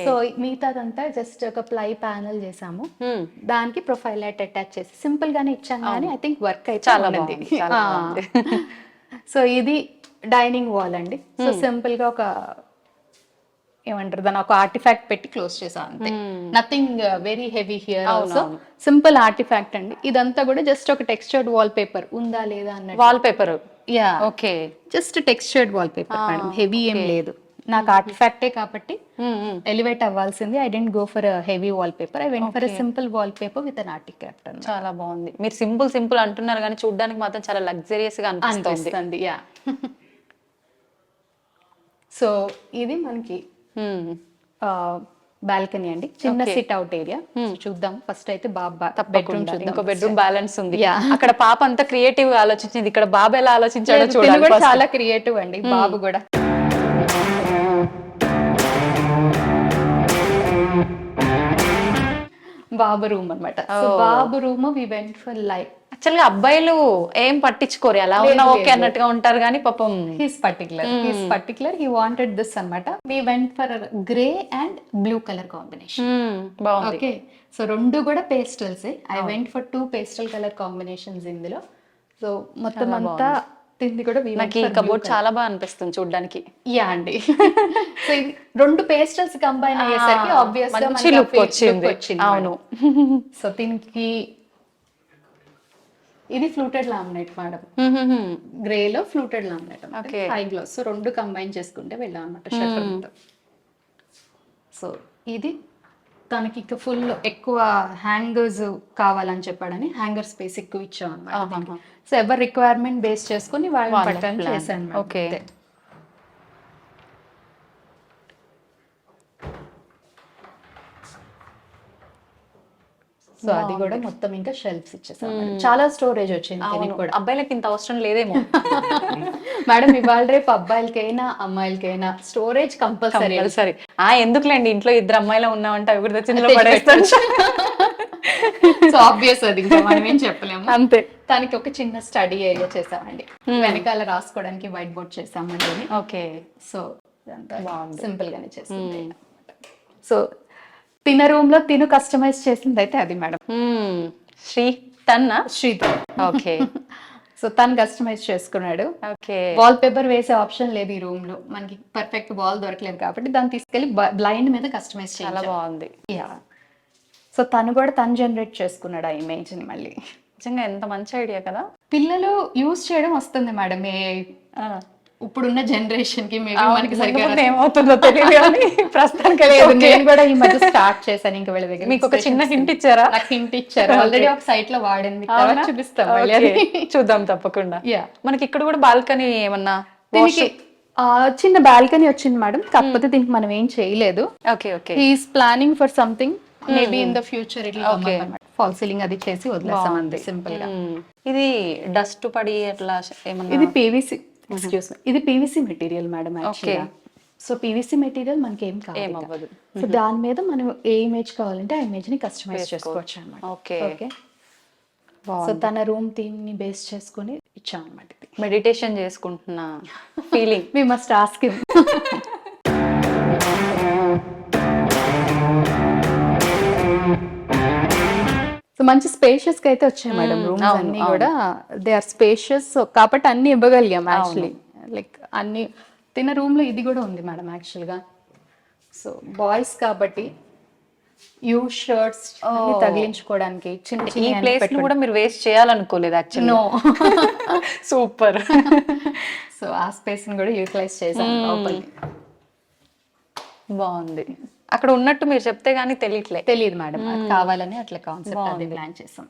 సో మిగతాదంతా జస్ట్ ఒక ప్లై ప్యానల్ చేసాము, దానికి ప్రొఫైల్ లైట్ అటాచ్ చేసి సింపుల్ గానే ఇచ్చాను కానీ ఐ థింక్ వర్క్ అయితే చాలా బాగుంది. సో ఇది డైనింగ్ వాల్ అండి. సో సింపుల్ గా ఒక ఏమంటారు దాని ఒక ఆర్టిఫాక్ట్ పెట్టి క్లోజ్ చేసాం అంతే. Nothing very heavy here. Also simple artefact అండి. ఇదంతా కూడా జస్ట్ ఒక టెక్స్చర్డ్ వాల్ పేపర్ ఉందా లేదా అన్నట్టు. Wallpaper. Yeah, okay. Just textured wallpaper madam, heavy ఏం లేదు. నాకు ఆర్టిఫాక్టే కాబట్టి ఎలివేట్ అవ్వాల్సింది. I didn't go for heavy wallpaper, I went for simple wallpaper with an artefact. చాలా బాగుంది. మీరు సింపుల్ అంటున్నారు కానీ చూడడానికి మాత్రం చాలా లగ్జరియస్ గా అనిపిస్తుంది. యా. సో ఇది మనకి బాల్కనీ అండి, చిన్న సిట్ అవుట్ ఏరియా. చూద్దాం ఫస్ట్ అయితే బాబా బెడ్రూమ్ చూద్దాం. ఇంకో బెడ్రూమ్ బ్యాలెన్స్ ఉంది. అక్కడ పాప అంతా క్రియేటివ్ గా ఆలోచించింది, ఇక్కడ బాబు ఎలా ఆలోచించాడో చూడాలి. చాలా క్రియేటివ్ అండి బాబు కూడా. బాబు రూమ్ అన్నమాట. సో బాబు room we went for like, actual గా అబ్బాయిలు ఏం పట్టించుకోరు, ఎలా ఉన్నా ఓకే అన్నట్టుగా ఉంటారు కానీ పాపం he's particular he wanted this అన్నమాట. We went for grey and blue colour combination. బాగుంది. ఓకే. సో రెండు కూడా pastels. I went for 2 pastel colour combinations ఇందులో. సో మొత్తం అంతా తింది కూడా నాకు ఈ కబోర్డ్ చాలా బాగా అనిపిస్తుంది చూడడానికి. యా అండి. సో ఇది రెండు పేస్టల్స్ కంబైన్ అయ్యేసరికి ఆబ్వియస్ గా మంచి లుక్ వచ్చింది. అవును. సో దీనికి ఇది ఫ్లూటెడ్ లామినేట్ మేడం, గ్రే లో fluted laminate, high glass. So రెండు కంబైన్ చేసుకుంటే వెళ్ళాం అనమాట షట్టర్. సో ఇది తనకి ఇక ఫుల్ ఎక్కువ హ్యాంగర్స్ కావాలని చెప్పాడని హ్యాంగర్ స్పేస్ ఎక్కువ ఇచ్చాం అనమాట. సో ఎవరి రిక్వైర్మెంట్ బేస్ చేసుకుని వాళ్ళని పట్టని చేశాను. ఓకే. సో అది కూడా మొత్తం ఇంకా షెల్ఫ్స్ ఇచ్చేసాం. చాలా స్టోరేజ్ వచ్చింది కూడా. అబ్బాయిలకి ఇంత అవసరం లేదేమో మేడం, ఇవాళ రేపు అబ్బాయిలకైనా అమ్మాయిలకైనా స్టోరేజ్ కంపల్సరీ. ఎందుకులేండి, ఇంట్లో ఇద్దరు అమ్మాయిలు ఉన్నామంటే అవి కూడా తెచ్చి పడేస్తాను. సో ఆబ్వియస్ అది ఇంకా మనం ఏం చెప్పలేము. అంతే. దానికి ఒక చిన్న స్టడీ ఏరియా చేసామండి, వెనకాల రాసుకోవడానికి వైట్ బోర్డ్ చేసామండి. ఓకే. సో సింపుల్ గానే చేసింది. సో తిన రూమ్ లో తిను కస్టమైజ్ చేసింది అయితే అది మేడం. శ్రీధర్. ఓకే. సో తను కస్టమైజ్ చేసుకున్నాడు. ఓకే. వాల్ పేపర్ వేసే ఆప్షన్ లేదు ఈ రూమ్ లో, మనకి పర్ఫెక్ట్ వాల్ దొరకలేదు కాబట్టి దాన్ని తీసుకెళ్లి బ్లైండ్ మీద కస్టమైజ్ చేయాలి. చాలా బాగుంది. యా. సో తను కూడా తను జనరేట్ చేసుకున్నాడు ఆ ఇమేజ్ ని మళ్ళీ. నిజంగా ఎంత మంచి ఐడియా కదా. పిల్లలు యూజ్ చేయడం వస్తుంది మేడం ఇప్పుడున్న జనరేషన్ కి. మేబీ మనకి సరిగ్గా ఏమవుతుందో తెలియదు కానీ ప్రస్తుతానికి నేను కూడా ఈ మధ్య స్టార్ట్ చేశాను. ఇంకా వీళ్ళ దగ్గర మీకు ఒక చిన్న హింట్ ఇచ్చారా? నాకు హింట్ ఇచ్చారు ఆల్రెడీ, ఒక సైట్ లో వాడింది, చూపిస్తాం చూద్దాం తప్పకుండా. మనకి ఇక్కడ కూడా బాల్కనీ ఏమన్నా దీనికి చిన్న బాల్కనీ వచ్చింది మేడం, కాకపోతే దీనికి మనం ఏం చేయలేదు. Okay. Okay. He's planning for something, maybe in the future it will false ceiling అది చేసి వదిలేసాం అంతే సింపుల్ గా. ఇది డస్ట్ పడి అట్లా ఏమన్నా? ఇది పీవీసీ, ఎక్స్క్యూజ్ మీ, ఇది పీవీసీ మెటీరియల్ మేడం యాక్చువల్గా. సో పీవీసీ మెటీరియల్ మనకి ఏం కాదు. సో దాని మీద మనం ఏ ఇమేజ్ కావాలంటే ఆ ఇమేజ్ ని కస్టమైజ్ చేసుకోవచ్చు అన్నమాట. ఓకే. ఓకే. సో తన రూమ్ థీమ్ ని బేస్ చేసుకుని ఇచ్చాం అన్నమాట. మెడిటేషన్ చేసుకుంటున్నా feeling. We must ask him. So మంచి స్పేషియస్ గా అయితే వచ్చాయి మేడం రూమ్స్ అన్ని కూడా దే ఆర్ స్పేషియస్ కాబట్టి అన్ని ఇవ్వగలిగాం యాక్చువల్లీ లైక్ అన్ని తిన్న రూమ్ లో ఇది కూడా ఉంది మేడం యాక్చువల్ గా సో బాయ్స్ కాబట్టి యూ షర్ట్స్ తగిలించుకోవడానికి చిన్న ఈ చిన్న ప్లేస్ ను కూడా మీరు వేస్ట్ చేయాలనుకోలేదు యాక్చువల్లీ. No super. సో ఆ స్పేస్ ని కూడా యూటిలైజ్ చేసాం లోపలికి. బాగుంది. అక్కడ ఉన్నట్టు మీరు చెప్తే గానీ తెలియట్లే. తెలియదు మేడం అది కావాలని అట్లా కాన్సెప్ట్ అది ప్లాన్ చేసాం.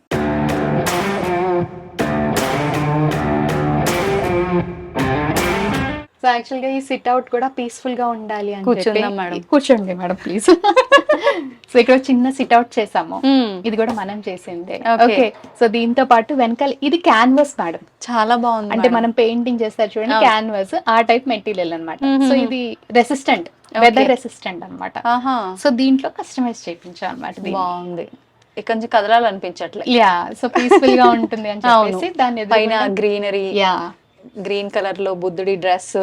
సో యాక్చువల్ గా ఈ సిట్ అవుట్ కూడా పీస్ఫుల్ గా ఉండాలి అని కూర్చుందాం మేడం. కూర్చోండి మేడం ప్లీజ్. సో ఇక్కడ చిన్న సిట్ అవుట్ చేసాము. ఇది కూడా మనం చేసిందే. ఓకే సో దీంతో పాటు వెనకాల ఇది క్యాన్వాస్ మేడం. చాలా బాగుంది. అంటే మనం పెయింటింగ్ చేస్తారు చూడండి క్యాన్వాస్ ఆ టైప్ మెటీరియల్ అన్నమాట. సో ఇది రెసిస్టెంట్ వెదర్ రెసిస్టెంట్ అన్నమాట. సో దీంట్లో కస్టమైజ్ చేయించాం అన్నమాట. బాగుంది. ఇక్కడ నుంచి కదలాలనిపించట్లే. యా సో పీస్ఫుల్ గా ఉంటుంది అని చెప్పేసి దాని పైన గ్రీనరీ యా గ్రీన్ కలర్ లో బుద్ధుడి డ్రెస్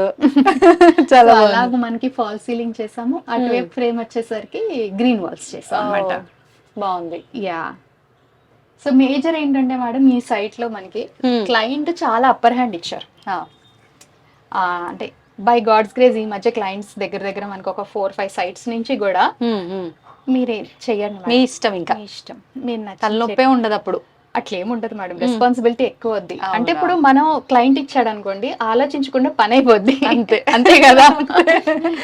చాలా అలాగ మనకి ఫాల్ సీలింగ్ చేసాము. అటువైపు ఫ్రేమ్ వచ్చేసరికి గ్రీన్ వాల్స్ చేసాం అన్నమాట. బాగుంది. యా సో మేజర్ ఏంటంటే మేడం ఈ సైట్ లో మనకి క్లయింట్ చాలా అప్పర్ హ్యాండ్ ఇచ్చారు. అంటే బై గాడ్స్ గ్రేస్ ఈ మధ్య క్లయింట్స్ దగ్గర మనకు ఒక 4-5 సైట్స్ నుంచి కూడా మీరే చెయ్యండి మీ ఇష్టం, ఇంకా మీ ఇష్టం, మీరు తలనొప్పే ఉండదు అప్పుడు. అట్లేముండదు మేడం, రెస్పాన్సిబిలిటీ ఎక్కువ వద్ది. అంటే ఇప్పుడు మనం క్లయింట్ ఇచ్చాడు అనుకోండి ఆలోచించకుండా పని అయిపోద్ది. అంతే కదా.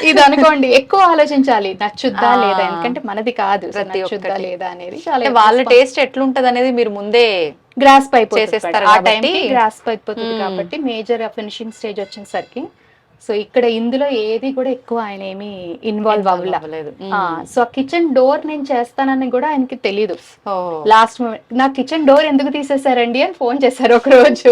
ఇది అనుకోండి ఎక్కువ ఆలోచించాలి నచ్చుద్దా లేదా, ఎందుకంటే మనది కాదు నచ్చుద్దా లేదా అనేది. చాలా వాళ్ళ టేస్ట్ ఎట్లుంటది అనేది మీరు ముందే గ్రాస్ప్ అయిపోతుంది, ఆ టైంకి గ్రాస్ప్ అయిపోతుంది. కాబట్టి మేజర్ ఫినిషింగ్ స్టేజ్ వచ్చేసరికి సో ఇక్కడ ఇందులో ఏది కూడా ఎక్కువ ఆయన ఏమి ఇన్వాల్వ్ అవ్వలేదు. సో ఆ కిచెన్ డోర్ నేను చేస్తానని కూడా ఆయనకి తెలీదు. లాస్ట్ మూమెంట్ నా కిచెన్ డోర్ ఎందుకు తీసేసారండి అని ఫోన్ చేశారు ఒక రోజు.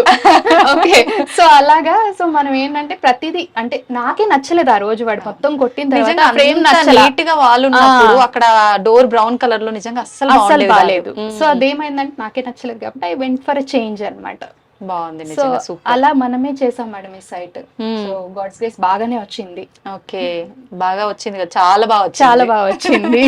ఓకే సో అలాగా. సో మనం ఏంటంటే ప్రతిదీ అంటే నాకే నచ్చలేదు ఆ రోజు. వాడు మొత్తం కొట్టిన తర్వాత ఫ్రేమ్ నీట్ గా వాళ్ళు అక్కడ డోర్ బ్రౌన్ కలర్ లో నిజంగా అస్సలు బాగాలేదు. సో అదేమైందంటే నాకే నచ్చలేదు కాబట్టి ఐ వెంట్ ఫర్ చేంజ్ అన్నమాట. బాగుంది. సో అలా మనమే చేసాం మేడం ఈ సైట్. సో గాడ్స్ గ్రేస్ బాగానే వచ్చింది. ఓకే బాగా వచ్చింది కదా, చాలా బాగా వచ్చింది.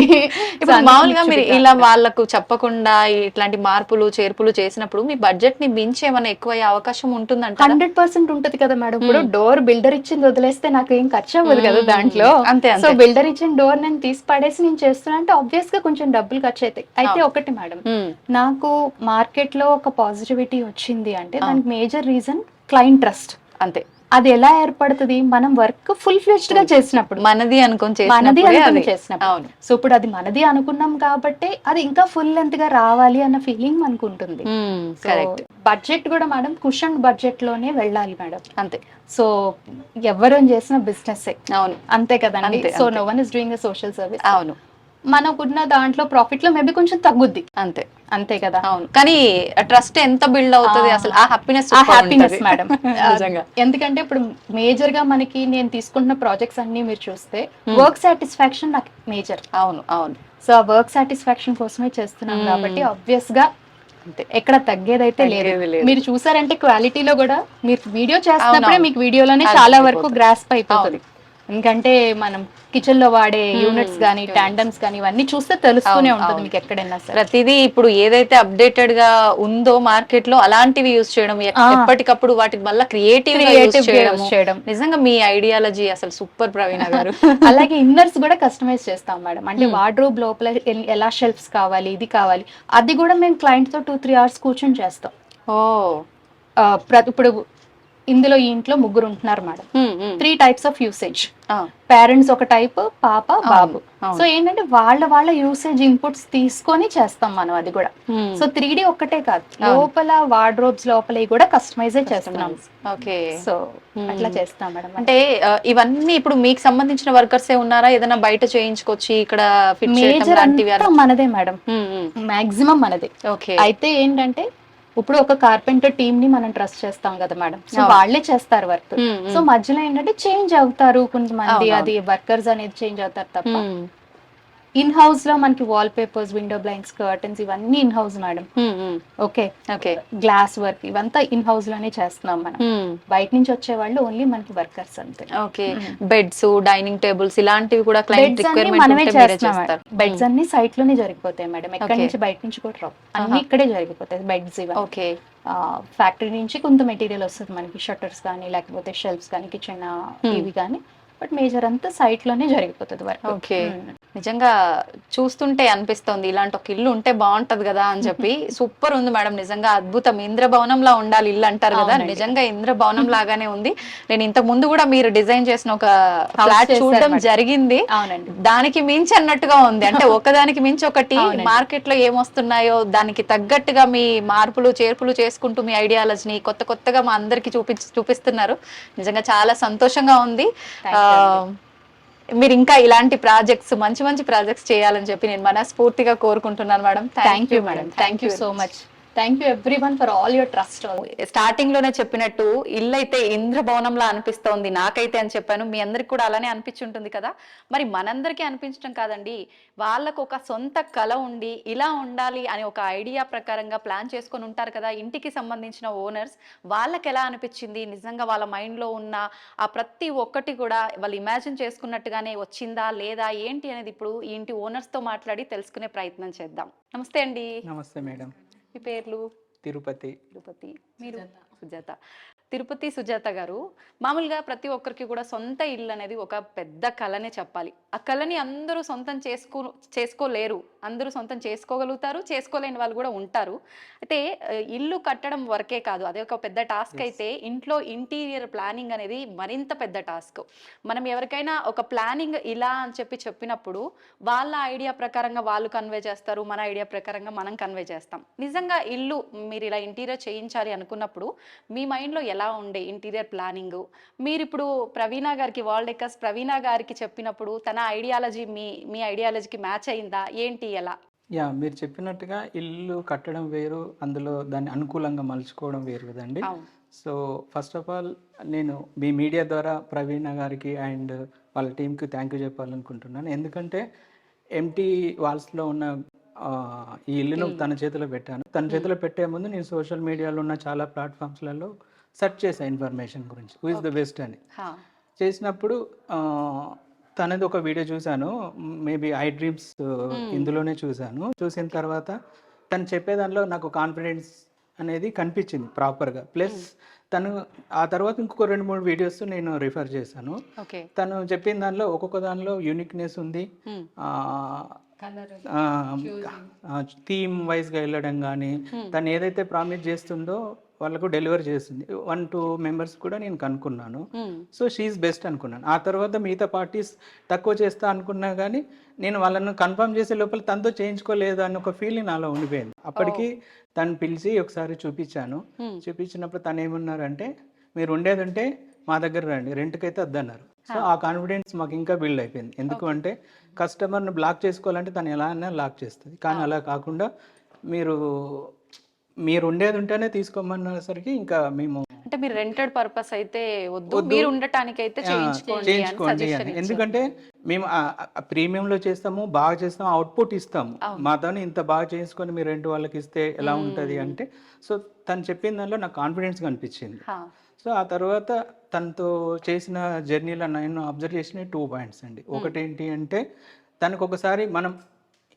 ఇప్పుడు మామూలుగా మీరు ఇలా వాళ్ళకు చెప్పకుండా ఇట్లాంటి మార్పులు చేర్పులు చేసినప్పుడు మీ బడ్జెట్ ని మించి ఏమైనా ఎక్కువ అయ్యే అవకాశం ఉంటుందంట? 100% ఉంటది కదా మేడం. ఇప్పుడు డోర్ బిల్డర్ ఇచ్చింది వదిలేస్తే నాకు ఏం ఖర్చు అవ్వదు కదా దాంట్లో. అంతే. సో బిల్డర్ ఇచ్చిన డోర్ నేను తీసి పడేసి నేను చేస్తున్నా అంటే ఆబ్వియస్ గా కొంచెం డబ్బులు ఖర్చు అవుతాయి. అయితే ఒకటి మేడం, నాకు మార్కెట్ లో ఒక పాజిటివిటీ వచ్చింది అంటే దానికి మేజర్ రీజన్ క్లయింట్ ట్రస్ట్. అంతే. అది ఎలా ఏర్పడుతుంది, మనం వర్క్ ఫుల్ ఫ్లెడ్జ్డ్ గా చేసినప్పుడు, మనది అనుకుని చేసినప్పుడు. సో ఇప్పుడు అది మనది అనుకున్నాం కాబట్టి అది ఇంకా ఫుల్ లెంత్ గా రావాలి అన్న ఫీలింగ్ మనకు ఉంటుంది. బడ్జెట్ కూడా మేడం కుషన్ బడ్జెట్ లోనే వెళ్ళాలి మేడం. అంతే. సో ఎవరు చేసిన బిజినెస్. అవును అంతే కదండి. So no one is doing social service. అవును. మనకున్న దాంట్లో ప్రాఫిట్ లో మేబీ కొంచెం తగ్గుద్ది. అంతే. అంతే కదా. అవును. కానీ ట్రస్ట్ ఎంత బిల్డ్ అవుతుంది అసలు, ఆ హ్యాపీనెస్ మేడం. ఎందుకంటే ఇప్పుడు మేజర్ గా మనకి నేను తీసుకుంటున్న ప్రాజెక్ట్స్ అన్ని మీరు చూస్తే వర్క్ సాటిస్ఫాక్షన్ నాకు మేజర్. అవును అవును. సో ఆ వర్క్ సాటిస్ఫాక్షన్ కోసమే చేస్తున్నాం కాబట్టి ఆబ్వియస్ గా ఎక్కడ తగ్గేదైతే లేదు. మీరు చూసారంటే క్వాలిటీలో కూడా మీరు వీడియో చేస్తున్నప్పుడే మీకు వీడియోలోనే చాలా వరకు గ్రాస్ప్ అయిపోతుంది. ఎందుకంటే మనం కిచెన్ లో వాడే యూనిట్స్ గానీ టాండమ్స్ గానీ ఇవన్నీ చూస్తే తెలుస్తూనే ఉంటుంది మీకు ఎక్కడైనా సరే. ప్రతిదీ ఇప్పుడు ఏదైతే అప్డేటెడ్ గా ఉందో మార్కెట్ లో అలాంటివి యూజ్ చేయడం, ఎప్పటికప్పుడు వాటికి మళ్ళీ క్రియేటివ్ చేయడం. నిజంగా మీ ఐడియాలజీ అసలు సూపర్ ప్రవీణ గారు. అలాగే ఇన్నర్స్ కూడా కస్టమైజ్ చేస్తాం మేడం. అంటే వార్డ్రోబ్ లోపల ఎలా షెల్ఫ్స్ కావాలి, ఇది కావాలి, అది కూడా మేము క్లయింట్ తో 2-3 hours కూర్చొని చేస్తాం. ఇప్పుడు ఇందులో ఈ ఇంట్లో 3 ఉంటున్నారు madam. 3 types of usage. Parents ఒక టైప్, పాప బాబు. సో ఏంటంటే వాళ్ళ యూసేజ్ ఇన్పుట్స్ తీసుకొని చేస్తాం మనం అది కూడా. సో 3D ఒక్కటే కాదు, లోపల వార్డ్రోబ్స్ లోపల కూడా కస్టమైజ్ చేస్తున్నాం. ఓకే. సో అట్లా చేస్తాం మేడం. అంటే ఇవన్నీ ఇప్పుడు మీకు సంబంధించిన వర్కర్స్ ఉన్నారా, ఏదైనా బయట చేయించుకొచ్చి ఇక్కడ మేజర్ మనదే మేడం, మాక్సిమం మనదే. ఓకే. అయితే ఏంటంటే ఇప్పుడు ఒక కార్పెంటర్ టీమ్ ని మనం ట్రస్ట్ చేస్తాం కదా మేడం. సో వాళ్ళే చేస్తారు వర్క్. సో మధ్యలో ఏంటంటే చేంజ్ అవుతారు కొంతమంది, అది వర్కర్స్ అనేది చేంజ్ అవుతారు తప్ప ఇన్ హౌస్ లో మనకి wallpapers, window blinds, curtains ఇవన్నీ in house madam. Okay, okay. Glass work ఇవంతా ఇన్ హౌస్ లోనే చేస్తున్నాం మనం. బయట నుంచి వచ్చే వాళ్ళు ఓన్లీ మనకి వర్కర్స్ అంతే. ఓకే. బెడ్స్, డైనింగ్ టేబుల్స్ ఇలాంటివి కూడా క్లయింట్ బెడ్స్ అన్ని రిక్వైర్మెంట్ మనమే ఉంటే మీరే చేస్తున్నాం. చేస్తారు. బెడ్స్ అన్ని సైట్ లోనే జరిగిపోతాయి మేడం, ఎక్కడి Okay. నుంచి బయట నుంచి కూడా రావు, అన్ని ఇక్కడే జరిగిపోతాయి బెడ్స్. ఇవన్నీ ఓకే. ఫ్యాక్టరీ నుంచి కొంత మెటీరియల్ వస్తుంది మనకి, షట్టర్స్ కానీ లేకపోతే షెల్ఫ్స్ కానీ కిచెన్ ఇవి కానీ, బట్ మేజర్ అంతా సైట్ లోనే జరిగిపోతుంది వర్క్. ఓకే. నిజంగా చూస్తుంటే అనిపిస్తోంది ఇలాంటి ఒక ఇల్లు ఉంటే బాగుంటది కదా అని చెప్పి. సూపర్ ఉంది మేడం, నిజంగా అద్భుతం. ఇంద్రభవనంలా ఉండాలి ఇల్లు అంటారు కదా, అవునండి. నిజంగా ఇంద్రభవనం లాగానే ఉంది. నేను ఇంతకు ముందు కూడా మీరు డిజైన్ చేసిన ఒక ఫ్లాట్ చేశారు చూడడం మేడం. జరిగింది. అవునండి. దానికి మించి అన్నట్టుగా ఉంది, అంటే ఒకదానికి మించి ఒకటి. అవునండి. మార్కెట్ లో ఏమొస్తున్నాయో దానికి తగ్గట్టుగా మీ మార్పులు చేర్పులు చేసుకుంటూ మీ ఐడియాలజీని కొత్త కొత్తగా మా అందరికి చూపిస్తున్నారు. నిజంగా చాలా సంతోషంగా ఉంది. Thank you మీరు ఇంకా ఇలాంటి ప్రాజెక్ట్స్, మంచి మంచి ప్రాజెక్ట్స్ చేయాలని చెప్పి నేను మనస్ఫూర్తిగా కోరుకుంటున్నాను madam. Thank you madam, thank you so much. Thank you everyone for all your trust. Starting లోనే చెప్పినట్టు ఇల్లు అయితే ఇంద్రభవనంలా అనిపిస్తోంది నాకైతే అని చెప్పాను. మీ అందరికి కూడా అలానే అనిపించుంటుంది కదా. మరి మనందరికీ అనిపించడం కాదండి, వాళ్ళకు ఒక సొంత కళ ఉండి ఇలా ఉండాలి అని ఒక ఐడియా ప్రకారంగా ప్లాన్ చేసుకొని ఉంటారు కదా ఇంటికి సంబంధించిన ఓనర్స్. వాళ్ళకి ఎలా అనిపించింది, నిజంగా వాళ్ళ మైండ్ లో ఉన్న ఆ ప్రతి ఒక్కటి కూడా వాళ్ళు ఇమాజిన్ చేసుకున్నట్టుగానే వచ్చిందా లేదా ఏంటి అనేది ఇప్పుడు ఈ ఇంటి ఓనర్స్ తో మాట్లాడి తెలుసుకునే ప్రయత్నం చేద్దాం. నమస్తే అండి. నమస్తే మేడం. మీ పేర్లు? తిరుపతి. మీరు? సుజాత. తిరుపతి సుజాత గారు, మామూలుగా ప్రతి ఒక్కరికి కూడా సొంత ఇల్లు అనేది ఒక పెద్ద కళనే చెప్పాలి. ఆ కళని అందరూ సొంతం చేసుకోలేరు, అందరూ సొంతం చేసుకోగలుగుతారు, చేసుకోలేని వాళ్ళు కూడా ఉంటారు. అయితే ఇల్లు కట్టడం వరకే కాదు, అదే ఒక పెద్ద టాస్క్. అయితే ఇంట్లో ఇంటీరియర్ ప్లానింగ్ అనేది మరింత పెద్ద టాస్క్. మనం ఎవరికైనా ఒక ప్లానింగ్ ఇలా అని చెప్పినప్పుడు వాళ్ళ ఐడియా ప్రకారంగా వాళ్ళు కన్వే చేస్తారు, మన ఐడియా ప్రకారంగా మనం కన్వే చేస్తాం. నిజంగా ఇల్లు మీరు ఇలా ఇంటీరియర్ చేయించాలి అనుకున్నప్పుడు మీ మైండ్లో ఎలా ఉండే ఇంటీరియర్ ప్లానింగ్? మీరు ఇప్పుడు ప్రవీణ గారికి, వరల్డ్ డెకర్స్ ప్రవీణ గారికి చెప్పినప్పుడు తన ఐడియాలజీ మీ ఐడియాలజీకి మ్యాచ్ అయిందా ఏంటి, ఎలా? యా, మీరు చెప్పినట్టుగా ఇల్లు కట్టడం వేరు, అందులో దాన్ని అనుకూలంగా మలుచుకోవడం వేరు కదండి. సో ఫస్ట్ ఆఫ్ ఆల్ నేను మీ మీడియా ద్వారా ప్రవీణ గారికి అండ్ వాళ్ళ టీంకి థ్యాంక్ యూ చెప్పాలనుకుంటున్నాను. ఎందుకంటే ఎంటీ వాల్స్లో ఉన్న ఈ ఇల్లును తన చేతిలో పెట్టాను. తన చేతిలో పెట్టే ముందు నేను సోషల్ మీడియాలో ఉన్న చాలా ప్లాట్ఫామ్స్లలో సెర్చ్ చేశాను ఇన్ఫర్మేషన్ గురించి, హూ ఇస్ ద బెస్ట్ అని. చేసినప్పుడు తనది ఒక వీడియో చూశాను, మేబీ ఐ డ్రీమ్స్ ఇందులోనే చూశాను. చూసిన తర్వాత తను చెప్పేదానిలో నాకు కాన్ఫిడెన్స్ అనేది కనిపించింది ప్రాపర్గా. ప్లస్ తను ఆ తర్వాత ఇంకొక 2-3 వీడియోస్ నేను రిఫర్ చేశాను. తను చెప్పిన దానిలో ఒక్కొక్క దానిలో యూనిక్నెస్ ఉంది, థీమ్ వైజ్గా వెళ్ళడం కానీ, తను ఏదైతే ప్రామిస్ చేస్తుందో వాళ్ళకు డెలివర్ చేస్తుంది. 1-2 మెంబర్స్ కూడా నేను కనుక్కున్నాను. సో షీఈస్ బెస్ట్ అనుకున్నాను. ఆ తర్వాత మిగతా పార్టీస్ తక్కువ చేస్తా అనుకున్నా కానీ నేను వాళ్ళను కన్ఫర్మ్ చేసే లోపల తనతో చేయించుకోలేదు అని ఒక ఫీలింగ్ నాలో ఉండిపోయింది. అప్పటికి తను పిలిచి ఒకసారి చూపించాను. చూపించినప్పుడు తను ఏమన్నారంటే, మీరు ఉండేది ఉంటే మా దగ్గర రండి, రెంట్కి అయితే వద్దన్నారు. సో ఆ కాన్ఫిడెన్స్ మాకు ఇంకా బిల్డ్ అయిపోయింది. ఎందుకు అంటే కస్టమర్ని బ్లాక్ చేసుకోవాలంటే తను ఎలా అయినా లాక్ చేస్తుంది, కానీ అలా కాకుండా మీరు ఉండేది ఉంటేనే తీసుకోమన్నసరికి ఇంకా మేము అంటే మీరు రెంటెడ్ పర్పస్ అయితే వద్దు, మీరు ఉండటానికి అయితే చేయించుకోండి అని. ఎందుకంటే మేము ప్రీమియంలో చేస్తాము, బాగా చేస్తాము, అవుట్పుట్ ఇస్తాము. మాతో ఇంత బాగా చేసుకొని మీరు రెంట్ వాళ్ళకి ఇస్తే ఎలా ఉంటుంది అంటే, సో తను చెప్పిన దానిలో నాకు కాన్ఫిడెన్స్ కనిపించింది. సో ఆ తర్వాత తనతో చేసిన జర్నీలో నేను అబ్జర్వ్ చేసిన 2 పాయింట్స్ అండి. ఒకటేంటి అంటే, తనకు ఒకసారి మనం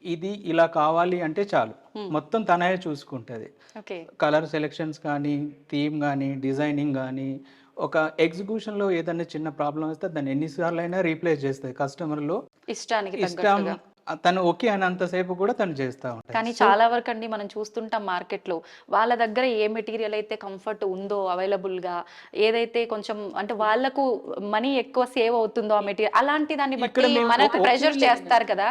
ఇది ఇలా కావాలి అంటే చాలు, మొత్తం తనే చూసుకుంటుంది. కలర్ సెలెక్షన్స్ కానీ, థీమ్ కానీ, డిజైనింగ్ కానీ, ఒక ఎగ్జిక్యూషన్లో ఏదైనా చిన్న ప్రాబ్లం వస్తే దాన్ని ఎన్నిసార్లు అయినా రీప్లేస్ చేస్తుంది. కస్టమర్లో ఇష్టం తను ఓకే అనంతసేపు కూడా తను చేస్తూ ఉంటాడు. కానీ చాలా వరకు అండి మనం చూస్తుంటాం మార్కెట్లో, వాళ్ళ దగ్గర ఏ మెటీరియల్ అయితే కంఫర్ట్ ఉందో అవైలబుల్గా, ఏదైతే కొంచెం అంటే వాళ్ళకు మనీ ఎక్కువ సేవ్ అవుతుందో ఆ మెటీరియల్, అలాంటి దాన్ని బట్టి మనకు ప్రెషర్ చేస్తారు కదా.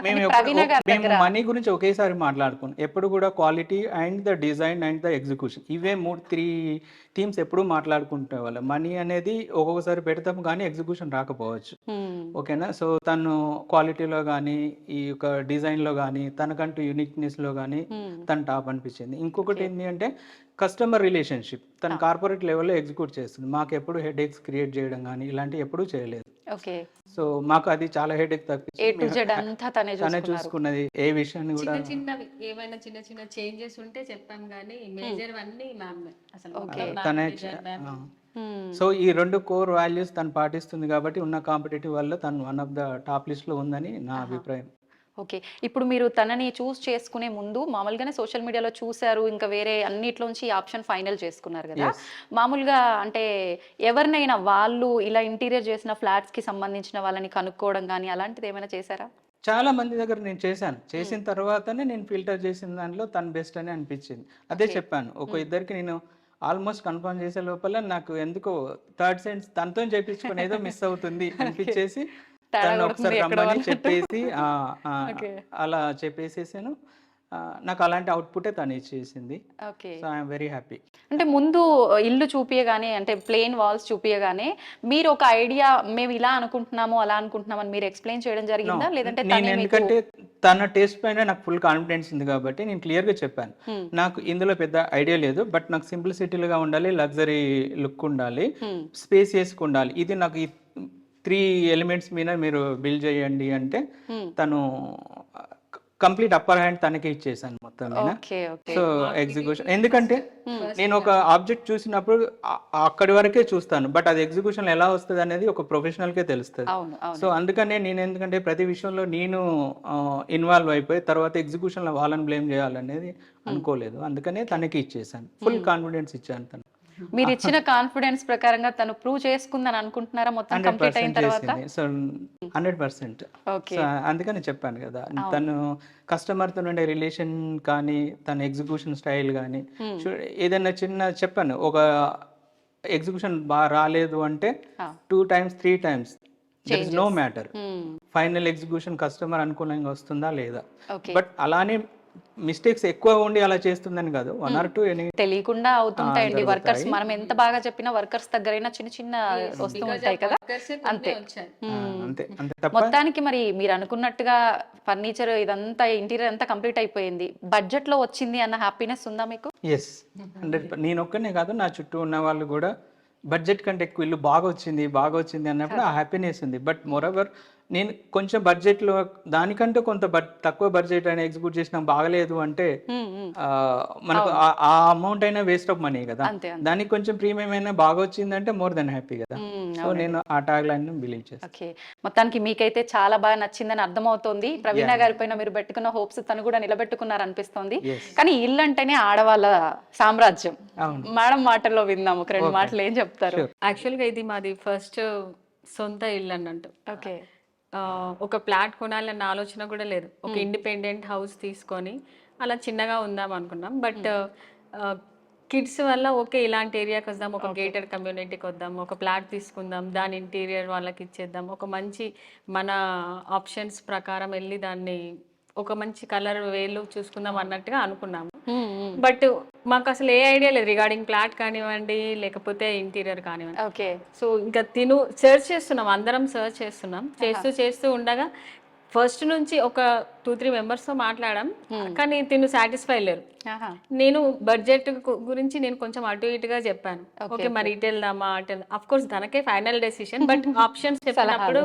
మేము మనీ గురించి ఒకేసారి మాట్లాడుకున్నాం. ఎప్పుడు కూడా quality and the design and the execution, ఇవే 3 థీమ్స్ ఎప్పుడు మాట్లాడుకుంటే వాళ్ళ మనీ అనేది ఒక్కొక్కసారి పెడతాం కానీ ఎగ్జిక్యూషన్ రాకపోవచ్చు. ఓకేనా. సో తను క్వాలిటీలో కానీ, ఈ యొక్క డిజైన్లో కానీ, తనకంటూ యూనిక్నెస్లో కానీ తను టాప్ అనిపించింది. ఇంకొకటి ఏంటి అంటే కస్టమర్ రిలేషన్షిప్ తను కార్పొరేట్ లెవెల్లో ఎగ్జిక్యూట్ చేస్తుంది. మాకు ఎప్పుడు హెడేక్స్ క్రియేట్ చేయడం కానీ ఇలాంటివి ఎప్పుడూ చేయలేదు. సో మాకు అది చాలా హెడేక్ A to తప్పించి Z అంతా తనే తనే చూసుకున్నారు. చూసుకున్నది, ఏ విషయాన్ని కూడా చిన్న చిన్నవి ఏమైనా చిన్న చిన్న చేంజెస్ ఉంటే చెప్పాం కానీ మేజర్ అన్ని మ్యామ్ అసలు మొత్తం తనే మ్యామ్. సో ఈ 2 కోర్ వాల్యూస్ తను పాటిస్తుంది కాబట్టి ఉన్న కాంపిటేటివ్ వల్ల తను one of the top list లో ఉందని నా అభిప్రాయం. ఓకే, ఇప్పుడు మీరు తనని చూస్ చేసుకునే ముందు మామూలుగానే సోషల్ మీడియాలో చూసారు, ఇంకా వేరే అన్నిట్లోంచి ఈ ఆప్షన్ ఫైనల్ చేసుకున్నారు కదా. మామూలుగా అంటే ఎవరినైనా వాళ్ళు ఇలా ఇంటీరియర్ చేసిన ఫ్లాట్స్ కి సంబంధించిన వాళ్ళని కనుక్కోవడం కానీ అలాంటిది ఏమైనా చేశారా? చాలా మంది దగ్గర నేను చేసిన తర్వాతనే నేను ఫిల్టర్ చేసిన దాంట్లో తను బెస్ట్ అని అనిపించింది. అదే చెప్పాను, ఒక ఇద్దరికి నేను ఆల్మోస్ట్ కన్ఫర్మ్ చేసే లోపల నాకు ఎందుకో థర్డ్ సెన్స్ తనతో చేయించుకుని ఏదో మిస్ అవుతుంది అనిపించేసి తను ఒకసారి రమ్మని చెప్పేసి అలా చెప్పేసేసాను. నాకు అలాంటి అవుట్పుటే తను ఇచ్చేసింది. Okay, so I'm very happy. అంటే ముందు ఇల్లు చూపియగానే అంటే ప్లెయిన్ వాల్స్ చూపియగానే మీరు ఒక ఐడియా మేము ఇలా అనుకుంటున్నాము అలా అనుకుంటున్నాము అని మీరు ఎక్స్ప్లెయిన్ చేయడం జరిగిందా, లేదంటే నేను ఎందుకంటే తన టేస్ట్ పైన నాకు ఫుల్ కాన్ఫిడెన్స్ ఉంది కాబట్టి నేను క్లియర్ గా చెప్పాను, నాకు ఇందులో పెద్ద ఐడియా లేదు, బట్ నాకు సింప్లిసిటీగా ఉండాలి, లగ్జరీ లుక్ ఉండాలి, స్పేసియస్గా ఉండాలి, ఇది నాకు ఈ 3 ఎలిమెంట్స్ మీద మీరు బిల్డ్ చేయండి అంటే తను కంప్లీట్ అప్పర్ హ్యాండ్ తనకే ఇచ్చేసాను మొత్తం మీద. సో ఎగ్జిక్యూషన్, ఎందుకంటే నేను ఒక ఆబ్జెక్ట్ చూసినప్పుడు అక్కడి వరకే చూస్తాను, బట్ అది ఎగ్జిక్యూషన్ ఎలా వస్తుంది అనేది ఒక ప్రొఫెషనల్ కే తెలుస్తుంది. సో అందుకనే నేను ఎందుకంటే ప్రతి విషయంలో నేను ఇన్వాల్వ్ అయిపోయి తర్వాత ఎగ్జిక్యూషన్ లో వాళ్ళని బ్లేమ్ చేయాలనేది అనుకోలేదు, అందుకనే తనకి ఇచ్చేసాను, ఫుల్ కాన్ఫిడెన్స్ ఇచ్చాను. తను మీరు ఇచ్చిన కాన్ఫిడెన్స్ ప్రకారంగా తను ప్రూవ్ చేసుకుందని అనుకుంటున్నారా మొత్తం కంప్లీట్ అయిన తర్వాత? సో 100%. సో అందుకని చెప్పాను కదా, తను కస్టమర్ తో ఉండే రిలేషన్ కానీ తన ఎగ్జిక్యూషన్ స్టైల్ కానీ ఏదైనా చిన్న చెప్పాను, ఒక ఎగ్జిక్యూషన్ బాగా రాలేదు అంటే 2 times 3 times that is no matter, final execution customer అనుకూలంగా వస్తుందా లేదా. బట్ అలానే మిస్టేక్స్ ఎక్కువ ఉండి అలా చేస్తుందని కాదు, 1 or 2 తెలియకుండా అవుతుంటాయండి. వర్కర్స్ మనం ఎంత బాగా చెప్పినా వర్కర్స్ దగ్గరైనా చిన్న చిన్న వస్తూ ఉంటాయి కదా, అంతే. మొత్తానికి మరి మీరు అనుకున్నట్టుగా ఫర్నిచర్ ఇదంతా ఇంటీరియర్ అంతా కంప్లీట్ అయిపోయింది, బడ్జెట్ లో వచ్చింది అన్న హ్యాపీనెస్ ఉందా మీకు? ఎస్ 100%. నేను ఒక్కనే కాదు, నా చుట్టూ ఉన్న వాళ్ళు కూడా బడ్జెట్ కంటే ఎక్కువ ఇల్లు బాగా వచ్చింది అన్నప్పుడు ఆ హ్యాపీనెస్ ఉంది. బట్ మోరోవర్ నేను కొంచెం బడ్జెట్ లో దానికంటే కొంత తక్కువ బడ్జెట్ అయినా ఎగ్జిక్యూట్ చేసినా బాగలేదు అంటే మనకు ఆ అమౌంట్ అయినా వేస్ట్ ఆఫ్ మనీ కదా, దానికి కొంచెం ప్రీమియం అయినా బాగా వచ్చిందంటే మోర్ దెన్ హ్యాపీ కదా. సో నేను ఆ ట్యాగ్ లైన్ బిలీవ్ చేస్తాను. ఓకే, మొత్తానికి మీకైతే చాలా బాగా నచ్చిందని అర్థమవుతోంది. ప్రవీణ గారి పైన మీరు పెట్టుకున్న హోప్స్ తను కూడా నిలబెట్టుకున్నారు అనిపిస్తోంది. కానీ ఇల్లు అంటేనే ఆడవాళ్ళ సామ్రాజ్యం. మేడం మాటల్లో విందాం, ఒక 2 మాటలు ఏం చెప్తారు? యాక్చువల్గా ఇది మాది ఫస్ట్ సొంత ఇల్లు అన్నట్టు. ఓకే, ఒక ఫ్లాట్ కొనాలన్న ఆలోచన కూడా లేదు, ఒక ఇండిపెండెంట్ హౌస్ తీసుకొని అలా చిన్నగా ఉందాం అనుకున్నాం. బట్ కిడ్స్ వల్ల ఓకే ఇలాంటి ఏరియాకి వద్దాం, ఒక గేటెడ్ కమ్యూనిటీకి వద్దాం, ఒక ఫ్లాట్ తీసుకుందాం, దాని ఇంటీరియర్ వాళ్ళకి ఇచ్చేద్దాం, ఒక మంచి మన ఆప్షన్స్ ప్రకారం వెళ్ళి దాన్ని ఒక మంచి కలర్ వేలు చూసుకుందాం అన్నట్టుగా అనుకున్నాము. బట్ మాకు అసలు ఏ ఐడియా లేదు రిగార్డింగ్ ఫ్లాట్ కానివ్వండి లేకపోతే ఇంటీరియర్ కానివ్వండి. ఓకే, సో ఇంకా సెర్చ్ చేస్తున్నాం, అందరం సెర్చ్ చేస్తున్నాం. చేస్తూ ఉండగా ఫస్ట్ నుంచి ఒక 2-3 మెంబర్స్తో మాట్లాడాం, కానీ తిను సాటిస్ఫై లేరు. నేను బడ్జెట్ గురించి నేను కొంచెం అటు ఇటుగా చెప్పాను, ఓకే మరి ఇటు వెళ్దామా అటు వెళ్దాం. అఫ్ కోర్స్ తనకే ఫైనల్ డెసిషన్, బట్ ఆప్షన్స్ చెప్పినప్పుడు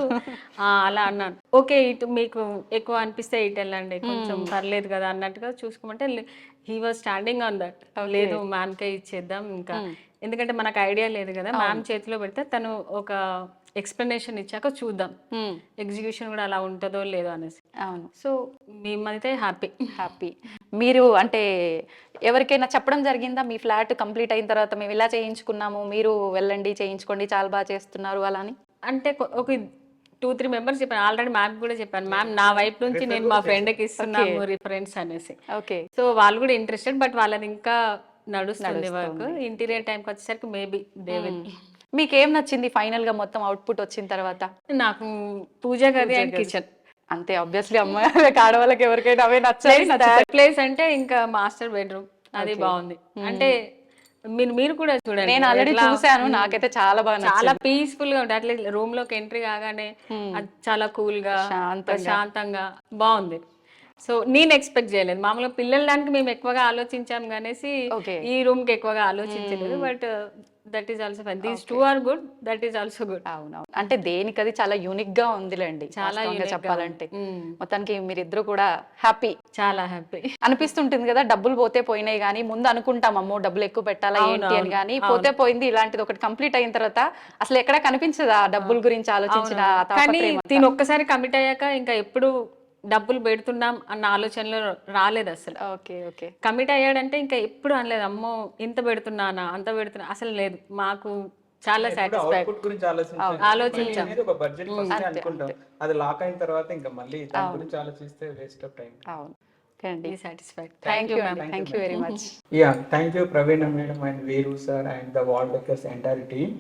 అలా అన్నాను, ఓకే ఇటు మీకు ఎక్కువ అనిపిస్తే ఇటు వెళ్ళండి, కొంచెం పర్లేదు కదా అన్నట్టుగా చూసుకోమంటే he was standing on that, లేదు మ్యామ్కే ఇచ్చేద్దాం ఇంకా, ఎందుకంటే మనకు ఐడియా లేదు కదా, మ్యామ్ చేతిలో పెడితే తను ఒక ఎక్స్ప్లెనేషన్ ఇచ్చాక చూద్దాం ఎగ్జిక్యూషన్ కూడా అలా ఉంటుందో లేదో అనేసి. అవును, సో మేమైతే హ్యాపీ. మీరు అంటే ఎవరికైనా చెప్పడం జరిగిందా మీ ఫ్లాట్ కంప్లీట్ అయిన తర్వాత మేము ఇలా చేయించుకున్నాము, మీరు వెళ్ళండి చేయించుకోండి చాలా బాగా చేస్తున్నారు అలా అని? అంటే ఒక 2-3 మెంబర్స్ చెప్పాను, ఆల్రెడీ మ్యామ్ కూడా చెప్పాను, మ్యామ్ నా వైపు నుంచి నేను మా ఫ్రెండ్కి ఇస్తున్నాము రిఫరెన్స్ అనేసి. ఓకే, సో వాళ్ళు కూడా ఇంట్రెస్టెడ్, బట్ వాళ్ళది ఇంకా నడుస్తుంది వర్క్. ఇంటీరియర్ టైంకి వచ్చేసరికి మేబీ దే విల్. మీకేం నచ్చింది ఫైనల్ గా మొత్తం అవుట్పుట్ వచ్చిన తర్వాత? నాకు పూజ గది అండ్ కిచెన్. అంతే, ఆబ్వియస్లీ అమ్మాయి ఆడవాళ్ళకి ఎవరికైనా అవే నచ్చాయి. ప్లేస్ అంటే ఇంకా మాస్టర్ బెడ్రూమ్ అది బాగుంది. అంటే మీరు కూడా చూడండి, నేను ఆల్రెడీ చూసాను, నాకైతే చాలా బాగా చాలా పీస్ఫుల్ గా ఉంటుంది. అట్లా రూమ్ లోకి ఎంట్రీ కాగానే చాలా కూల్ గా శాంతంగా బాగుంది. సో నేను ఎక్స్పెక్ట్ చేయలేదు. మామూలుగా పిల్లల దానికి మేము ఎక్కువగా ఆలోచించాం అనేసి Okay. ఈ రూమ్ కి ఎక్కువగా ఆలోచించలేదు. But that is also fine. These two are good, that is also good. అవునవును, అంటే దేనికది చాలా యూనిక్ గా ఉందిలేండి, చాలా వాస్తవంగా unique గా చెప్పాలంటే. ఉంది. మొత్తానికి మీరిద్దరు కూడా హ్యాపీ చాలా హ్యాపీ. అనిపిస్తుంటుంది కదా, డబ్బులు పోతే పోయినాయి కానీ ముందు అనుకుంటాం అమ్మో డబ్బులు ఎక్కువ పెట్టాలా ఏంటి అని, కానీ పోతే పోయింది. ఇలాంటిది ఒకటి కంప్లీట్ అయిన తర్వాత అసలు ఎక్కడ కనిపించదా డబ్బుల గురించి ఆలోచించిన ఆ కానీ తాపత్రయం అంతా. దీని ఒక్కసారి కమిట్ అయ్యాక ఇంకా ఎప్పుడు డబ్బులు పెడుతున్నాం అన్న ఆలోచనలో రాలేదు అసలు. Okay okay. కమిట్ అయ్యాడంటే ఇంకా ఎప్పుడు అనలేదు అమ్మో ఇంత పెడుతున్నానా అంత పెడుతున్నా, అసలు లేదు. మాకు చాలా సాటిస్ఫైడ్. అవుట్పుట్ గురించి ఆలోచించాం. అనేది ఒక బడ్జెట్ ఫస్ట్ అనుకుంటాం, అది లాక్ అయిన తర్వాత ఇంకా మళ్ళీ దాని గురించి ఆలోచిస్తే వేస్ట్ ఆఫ్ టైం. అవును, ఓకే అండి, satisfied. Thank you ma'am, thank you very much. Yeah, thank you Praveena madam and Veeru sir and the Walldeckers entire team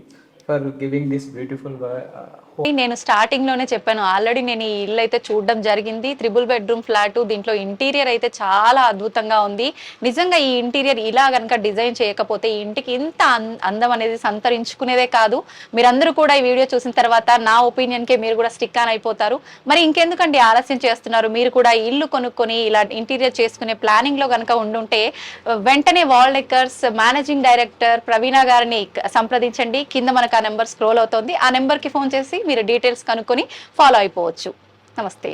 for giving this beautiful నేను స్టార్టింగ్ లోనే చెప్పాను, ఆల్రెడీ నేను ఈ ఇల్లు అయితే చూడడం జరిగింది. 3 బెడ్రూమ్ ఫ్లాట్, దీంట్లో ఇంటీరియర్ అయితే చాలా అద్భుతంగా ఉంది. నిజంగా ఈ ఇంటీరియర్ ఇలా కనుక డిజైన్ చేయకపోతే ఈ ఇంటికి ఇంత అందం అనేది సంతరించుకునేదే కాదు. మీరందరూ కూడా ఈ వీడియో చూసిన తర్వాత నా ఒపీనియన్ కే మీరు కూడా స్టిక్ ఆన్ అయిపోతారు. మరి ఇంకెందుకండి ఆలస్యం చేస్తున్నారు? మీరు కూడా ఈ ఇల్లు కొనుక్కొని ఇలా ఇంటీరియర్ చేసుకునే ప్లానింగ్ లో కనుక ఉండుంటే వెంటనే వాల్డెక్కర్స్ మేనేజింగ్ డైరెక్టర్ ప్రవీణ గారిని సంప్రదించండి. కింద మనకు ఆ నెంబర్ స్క్రోల్ అవుతుంది, ఆ నెంబర్ కి ఫోన్ చేసి మీరు డీటెయిల్స్ కనుక్కొని ఫాలో అయిపోవచ్చు. నమస్తే.